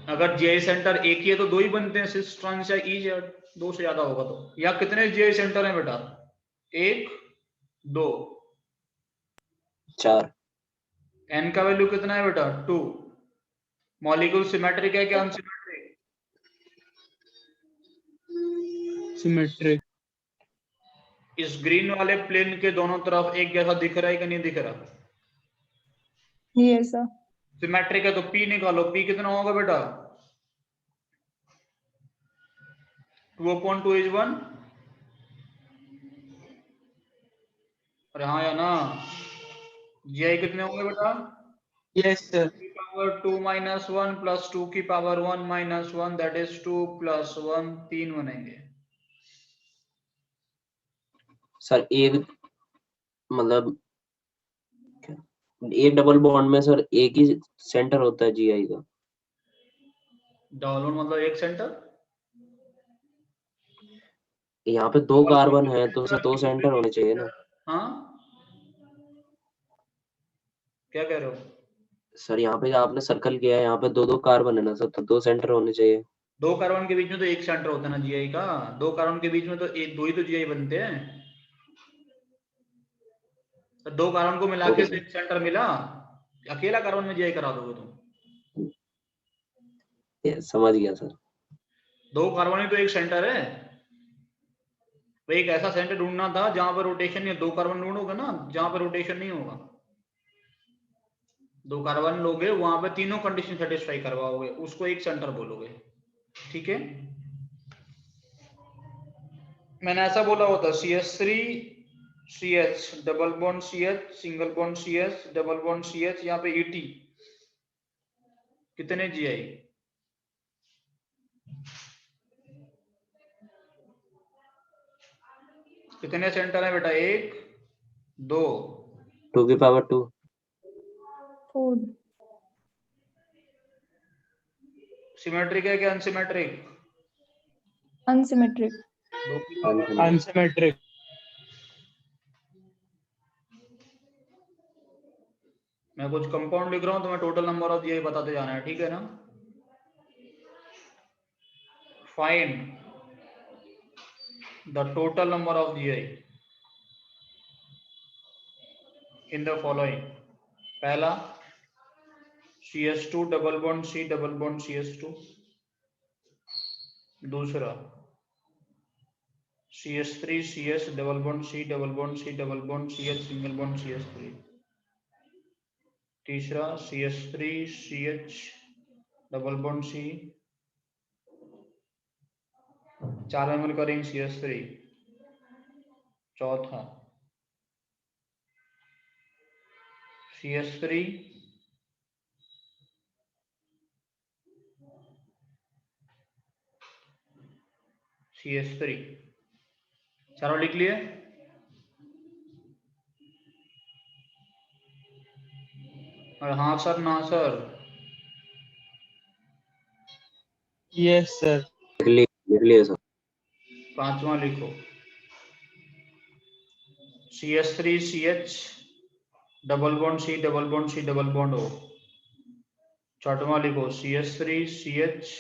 अगर GI सेंटर एक ही है तो 2 ही बनते हैं, सिस ट्रांस या EZ। 2 से ज्यादा होगा तो, या कितने GI सेंटर हैं बेटा? 1 2। 4। n का वैल्यू कितना है बेटा? 2। मॉलिक्यूल सिमेट्रिक है क्या अनसिमेट्रिक? सिमेट्रिक। इस ग्रीन वाले प्लेन के दोनों तरफ एक जैसा दिख रहा है कि नहीं दिख रहा? Yes, sir. सिमेट्रिक है तो P निकालो। P कितना होगा बेटा? 2/2 इज 1। अरे हाँ या ना? GI कितने होंगे बेटा? Yes sir. 2 की पावर 2 माइनस 1 प्लस 2 की power 1 minus 1, that is 2 plus 1, 3 बनेंगे। सर एक मतलब एक डबल बॉन्ड में सर एक ही सेंटर होता है GI का। डबल मतलब एक सेंटर? यहाँ पे 2 कार्बन है तो सर 2 सेंटर होने चाहिए ना। हाँ, क्या कह रहे हो? सर यहाँ पे आपने सर्कल किया है, यहाँ पे 2 कार्बन है ना सर, तो 2 सेंटर होने चाहिए। दो कार्बन के बीच में तो एक सेंटर होता है ना जीआई का, दो कार्बन के बीच में तो एक दो ही तो जीआई बनते हैं, तो दो कार्बन को मिला के Okay, तो एक सेंटर मिला, अकेला कार्बन में जीआई करा दोगे तुम? समझ गया सर। दो कार्बन ही तो एक सेंटर है, तो एक ऐसा सेंटर ढूंढना था जहां पर रोटेशन नहीं, दो कार्बन ढूंढोगे ना जहां पर रोटेशन नहीं होगा, दो कार्बन लोगे वहां पे तीनों कंडीशन सेटिस्फाई करवाओगे, उसको एक सेंटर बोलोगे, ठीक है। मैंने ऐसा बोला होता CH3 CH double bond CH single bond CH double bond CH, यहाँ पे ET कितने जीआई? कितने सेंटर है बेटा? एक, दो, 2 की पावर 2। 4 सिमेट्रिक है क्या अनसिमेट्रिक? unsymmetric दो की पावर अनसिमेट्रिक। मैं कुछ कंपाउंड लिख रहा हूँ तो मैं टोटल नंबर ऑफ जीआई बताते जाना है, ठीक है ना। Find the total number of GI in the following. पहला CH2 double bond C double bond CH2, दूसरा CH3 CH double bond C double bond C double bond CH single bond CH3, तीसरा CH3 CH double bond C, चार में मिलकर ring CH3, चौथा CH3 CH3, चारों लिख लिए। और हाँ सर ना सर, यस सर। लिख लिए सर। पांचवा लिखो CH3 CH double bond C double bond C double bond O, छठवां लिखो CH3 CH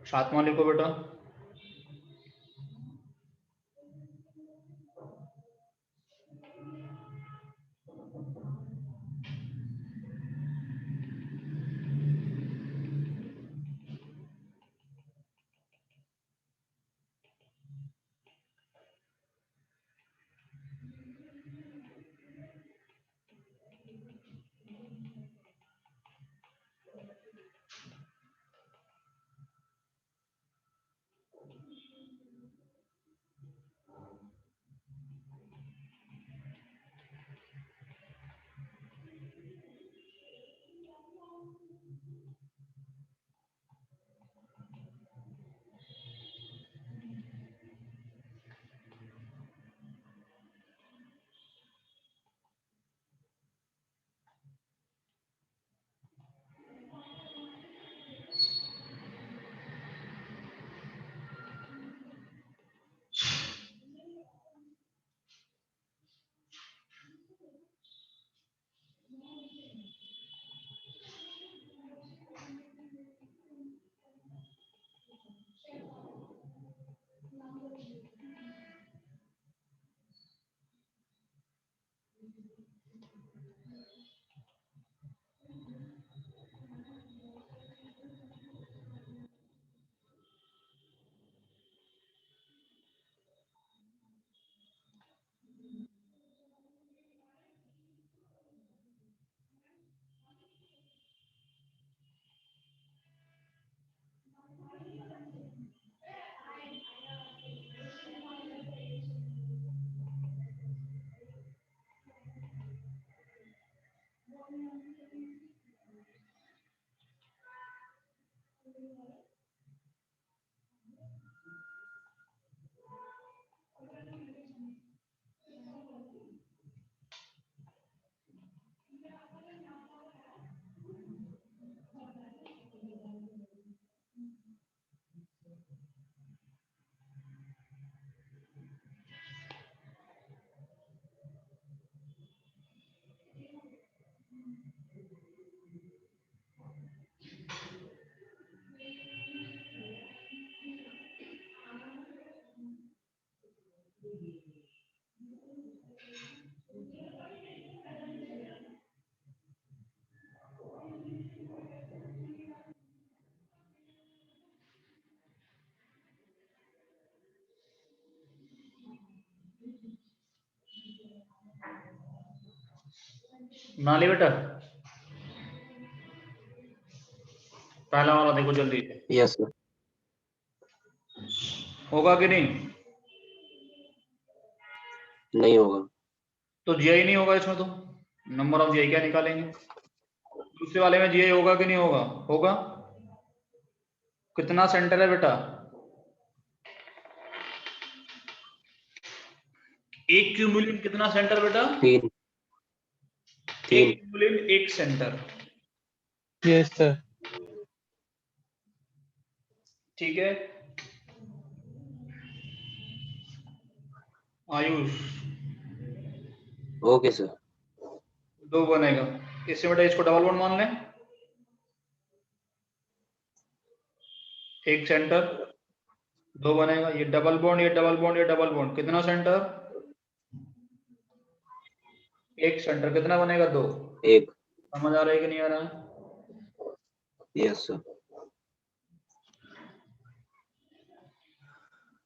सातवां लिखो बेटा नाली बेटा पहला वाला देखो जल्दी से, यस सर। होगा कि नहीं? नहीं होगा। तो जीआई नहीं होगा इसमें, तो नंबर ऑफ जीआई क्या निकालेंगे? दूसरे वाले में जीआई होगा कि नहीं होगा? होगा। कितना सेंटर है बेटा? एक क्यूमुलिन कितना सेंटर बेटा? 3 एक क्यूमुलिन एक सेंटर। Yes sir. ठीक है आयुष, ओके सर। 2 बनेगा। इससे बेटा इसको डबल बॉन्ड मान लें, एक सेंटर 2 बनेगा। ये डबल बॉन्ड, ये डबल बॉन्ड, ये डबल बॉन्ड, कितना सेंटर? एक सेंटर, कितना बनेगा? 2। 1। समझ आ रहा है कि नहीं आ रहा है? Yes sir.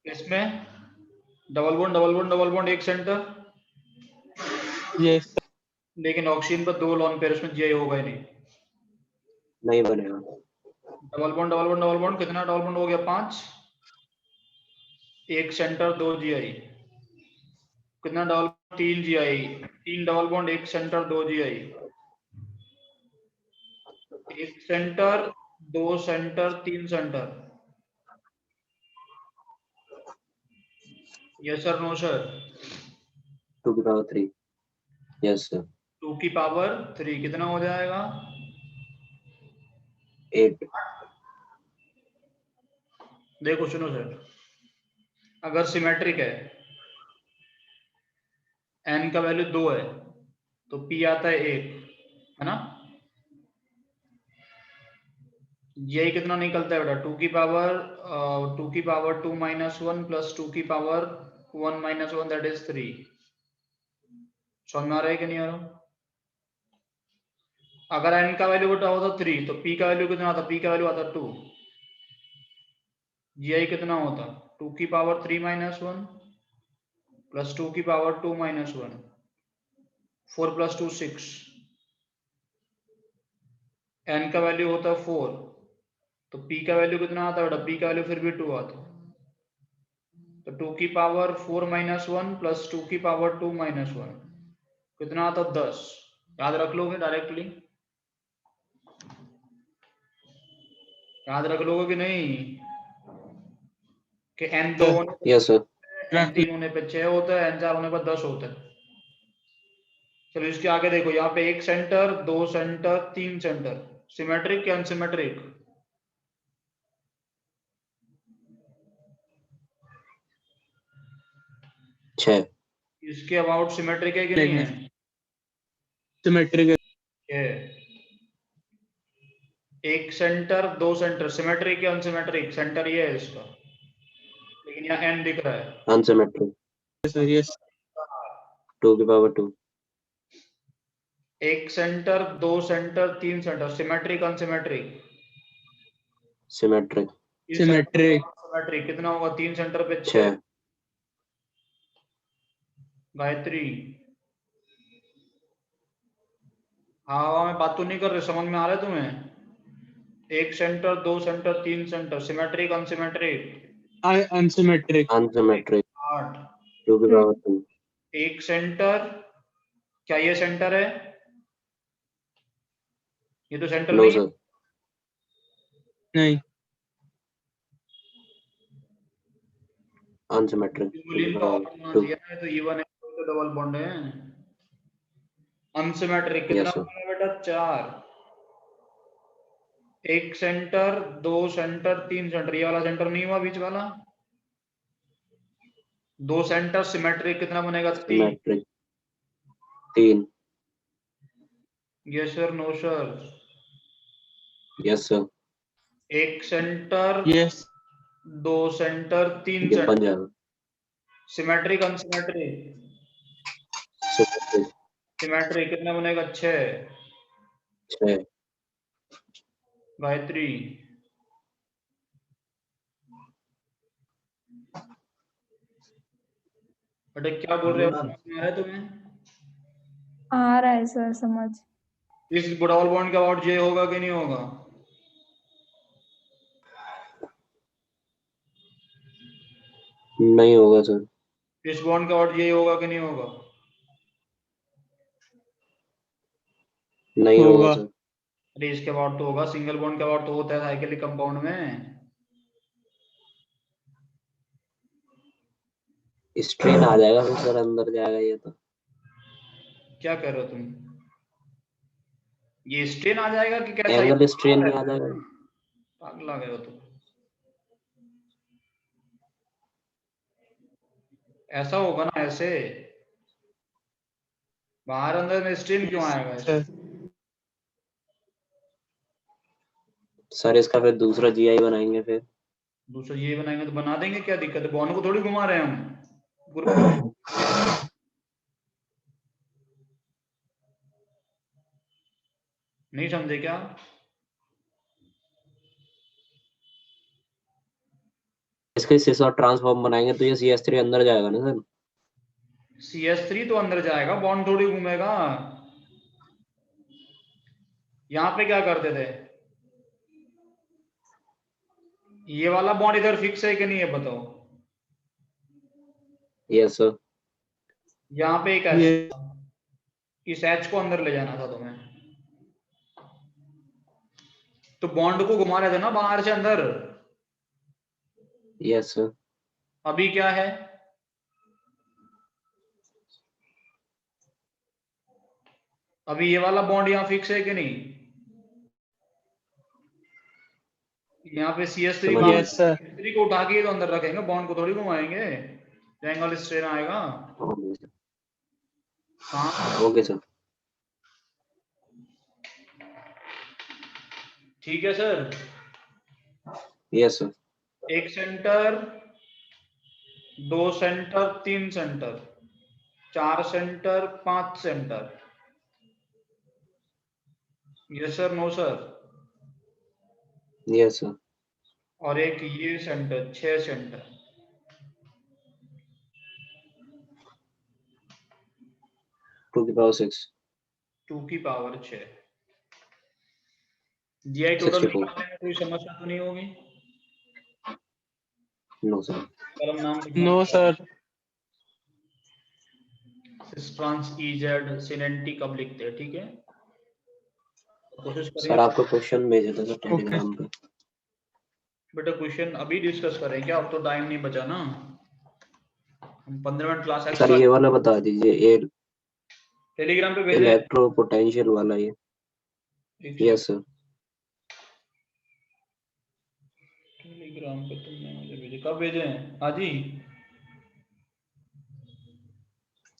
इसमें double bond double bond double bond एक सेंटर, यस लेकिन ऑक्सीजन पर 2 लॉन पेयर, उसमें जीआई होगा ही नहीं। नहीं बनेगा। Double bond double bond double bond, कितना डबल बॉन्ड हो गया? 5। एक सेंटर 2 जीआई, कितना डबल? 3 जीआई, 3 डबल बॉन्ड, एक सेंटर 2 जीआई, एक center 2 center 3 center. Yes sir, no sir? 2 की पावर 3। Yes sir. 2 की पावर 3 कितना हो जाएगा? 8। देखो सुनो सर, अगर सिमेट्रिक है, n का वैल्यू 2 है, तो p आता है 1, है ना? यही कितना निकलता है बेटा? 2 की पावर 2 माइनस 1 प्लस 2 की पावर 1 माइनस 1, दैट इज 3। समझ में आ रहा है कि नहीं आ रहा? अगर n का वैल्यू बेटा होता 3, तो p का वैल्यू कितना आता? p का वैल्यू आता 2। gi कितना होता? 2 की पावर 3 माइनस 1 प्लस 2 की पावर 2 माइनस 1, 4 प्लस 2 6। n का वैल्यू होता 4, तो p का वैल्यू कितना आता बेटा? p का वैल्यू फिर भी 2 आता, तो 2 की पावर 4 माइनस 1 प्लस 2 की पावर 2 माइनस 1, कितना आता? 10। याद रख लोगे डायरेक्टली? याद रख लोगे कि नहीं? कि n 2 होने पे, यस सर। n 3 होने पे 6 होता है, n 4 होने पर 10 होता है। चलो इसके आगे देखो, यहाँ पे एक सेंटर 2 सेंटर 3 सेंटर, सिमेट्रिक या अनसिमेट्रिक? छह। इसके अबाउट सिमेट्रिक है कि नहीं है? सिमेट्रिक है। एक सेंटर 2 सेंटर, सिमेट्रिक या अनसिमेट्रिक? सेंटर ये है इसका, लेकिन यहाँ n दिख रहा है। अनसिमेट्रिक। सर। यस 2 की पावर 2। एक center 2 center 3 centre, symmetric unsymmetric? Symmetric. Symmetric. Symmetric कितना होगा? 3 सेंटर पे 6। 6। गायत्री, हाँ मैं बात तो नहीं कर रहे, समझ में आ रहा है तुम्हें? एक center 2 center 3 centre, symmetric unsymmetric? Unsymmetric. Unsymmetric. 8। 2 की पावर 2। एक सेंटर, क्या ये सेंटर है? ये तो सेंटर नो नहीं है। सर। नहीं अनसिमेट्रिक। 2 की क्यूमुलिन का पावर ऑर्डर मान 2। दिया ना, तो इवन है तो डबल बॉन्ड है। अनसिमेट्रिक कितना यस सर। बनेगा बेटा? 4। एक सेंटर, दो सेंटर, तीन सेंटर, ये वाला सेंटर नहीं हुआ बीच वाला, दो सेंटर सिमेट्रिक कितना बनेगा? 3। Symmetric 3। Yes sir, no sir. Yes sir, एक सेंटर, यस दो सेंटर, तीन ये बन सेंटर, जाएगा सिमेट्रिक अनसिमेट्रिक? सिमेट्रिक सिमेट्रिक कितना बनेगा? 6। 6। गायत्री, बेटे क्या बोल रहे हो? समझ में आ रहा है तुम्हें? आ रहा है सर समझ। इस डबल बॉन्ड का अबाउट जे होगा कि नहीं होगा? नहीं होगा सर, इस बॉन्ड का अबाउट जे होगा कि नहीं होगा? नहीं होगा होगा। सर। अरे इसके अबाउट तो होगा, सिंगल बॉन्ड का अबाउट तो होता है साइक्लिक कंपाउंड में। स्ट्रेन आ जाएगा फिर सर, अंदर जाएगा ये तो। क्या कह रहे हो तुम? ये स्ट्रेन आ जाएगा कि कैसा? एंगल स्ट्रेन में आ जाएगा। पागल गए हो तुम। ऐसा होगा ना, ऐसे बाहर अंदर में स्ट्रेन क्यों आएगा ऐसे? सर सर इसका फिर दूसरा जीआई बनाएंगे फिर। दूसरा ये बनाएंगे तो बना देंगे, क्या दिक्कत है? बॉन्ड को थोड़ी घुमा रहे हैं हम ग्रुप को। नहीं समझे क्या? इसके सिस और ट्रांसफॉर्म बनाएंगे तो ये CS3 अंदर जाएगा ना सर। CS3 तो अंदर जाएगा, बॉन्ड थोड़ी घूमेगा। यहाँ पे क्या करते थे? ये वाला बॉन्ड इधर फिक्स है कि नहीं है बताओ? Yes sir. यहाँ पे एक ये इस एच को अंदर ले जाना था तुम्हें, तो बॉन्ड को घुमा रहे थे ना बाहर से अंदर। Yes sir. अभी क्या है? अभी ये वाला बॉन्ड यहाँ फिक्स है कि नहीं? यहाँ पे CS3 समझ का यस सर। CS3 को उठा के तो अंदर रखेंगे, बॉन्ड को थोड़ी घुमाएंगे। एंगल स्ट्रेन आएगा। हाँ ओके सर। ठीक है सर। Yes sir. एक सेंटर, दो सेंटर, तीन सेंटर, चार सेंटर, पांच center. Yes sir, no sir. Yes sir. और एक ये सेंटर, 6 सेंटर। टू की पावर 6। 2 की पावर 6। GI total 64। निकालने में कोई समस्या तो नहीं होगी? No sir. कलम नाम लिखना no sir. Cis trans EZ syn anti कब लिखते हैं, ठीक है? कोशिश सर करिए। आपको क्वेश्चन भेजे थे सर टेलीग्राम पे। बेटा क्वेश्चन अभी डिस्कस करें क्या? अब तो टाइम नहीं बचा ना, हम 15 मिनट क्लास सर एक्स्ट्रा ये वाला बता दीजिए, ये टेलीग्राम पे भेजे। इलेक्ट्रो पोटेंशियल वाला ये। Yes sir. टेलीग्राम पे तुमने मुझे भेजे, कब भेजे हैं? आज ही?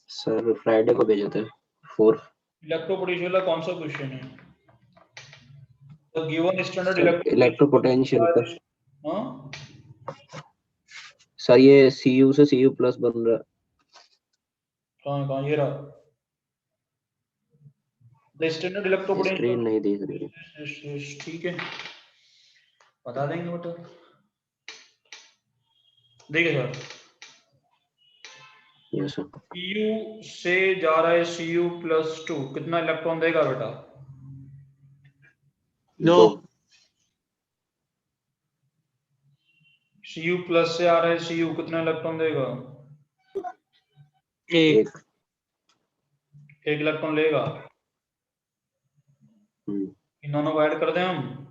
सर फ्राइडे को भेजे थे 4। इलेक्ट्रो पोटेंशियल का कौन सा क्वेश्चन है? The given standard sir electro potential का। इलेक्ट्रो। हाँ सर ये CU से CU प्लस बन रहा है। कहाँ कहाँ? ये रहा the standard electro screen potential. नहीं दिख रही। ठीक है, बता देंगे बेटा। देखिए सर, यस सर। CU से जा रहा है Cu+2, कितना इलेक्ट्रॉन देगा बेटा? 2 2। Cu+ से आ रहा है Cu, कितना इलेक्ट्रॉन देगा? 1 एक इलेक्ट्रॉन लेगा। इन दोनों को ऐड कर दें हम।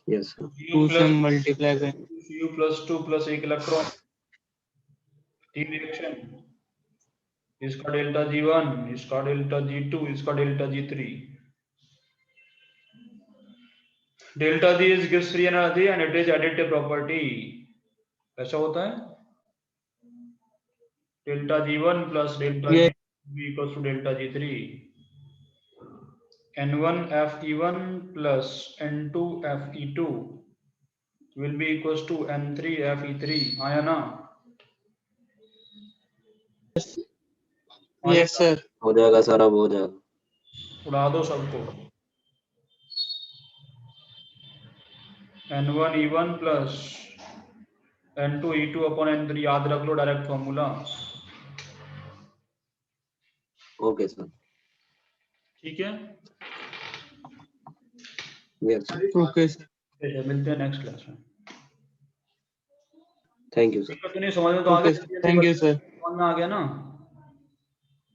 Yes sir. 2 से मल्टीप्लाई करें। Cu+2 प्लस एक इलेक्ट्रॉन, 3 रिएक्शन। इसका डेल्टा G1, इसका डेल्टा G2, इसका delta G3। Delta G is gives free energy and it is additive property. ऐसा होता है, delta G1 plus delta Yes. G2 equals to delta G3, N1 FE1 plus N2 FE2 will be equals to N3 FE3। आया ना? Yes sir. हो जाएगा sir, अब हो जाएगा। उड़ा दो सबको। N1 E1 plus N2 E2 upon N3, याद रख लो डायरेक्ट फॉर्मूला। Okay sir. ठीक है, यस सर। Okay sir. मिलते हैं नेक्स्ट क्लास में। Thank you sir. ठीक है, तो नहीं समझ में तो आ Okay गया? sir. Thank you sir. समझ में आ गया ना?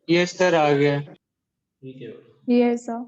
Yes sir, आ गया। ठीक है। Yes, sir.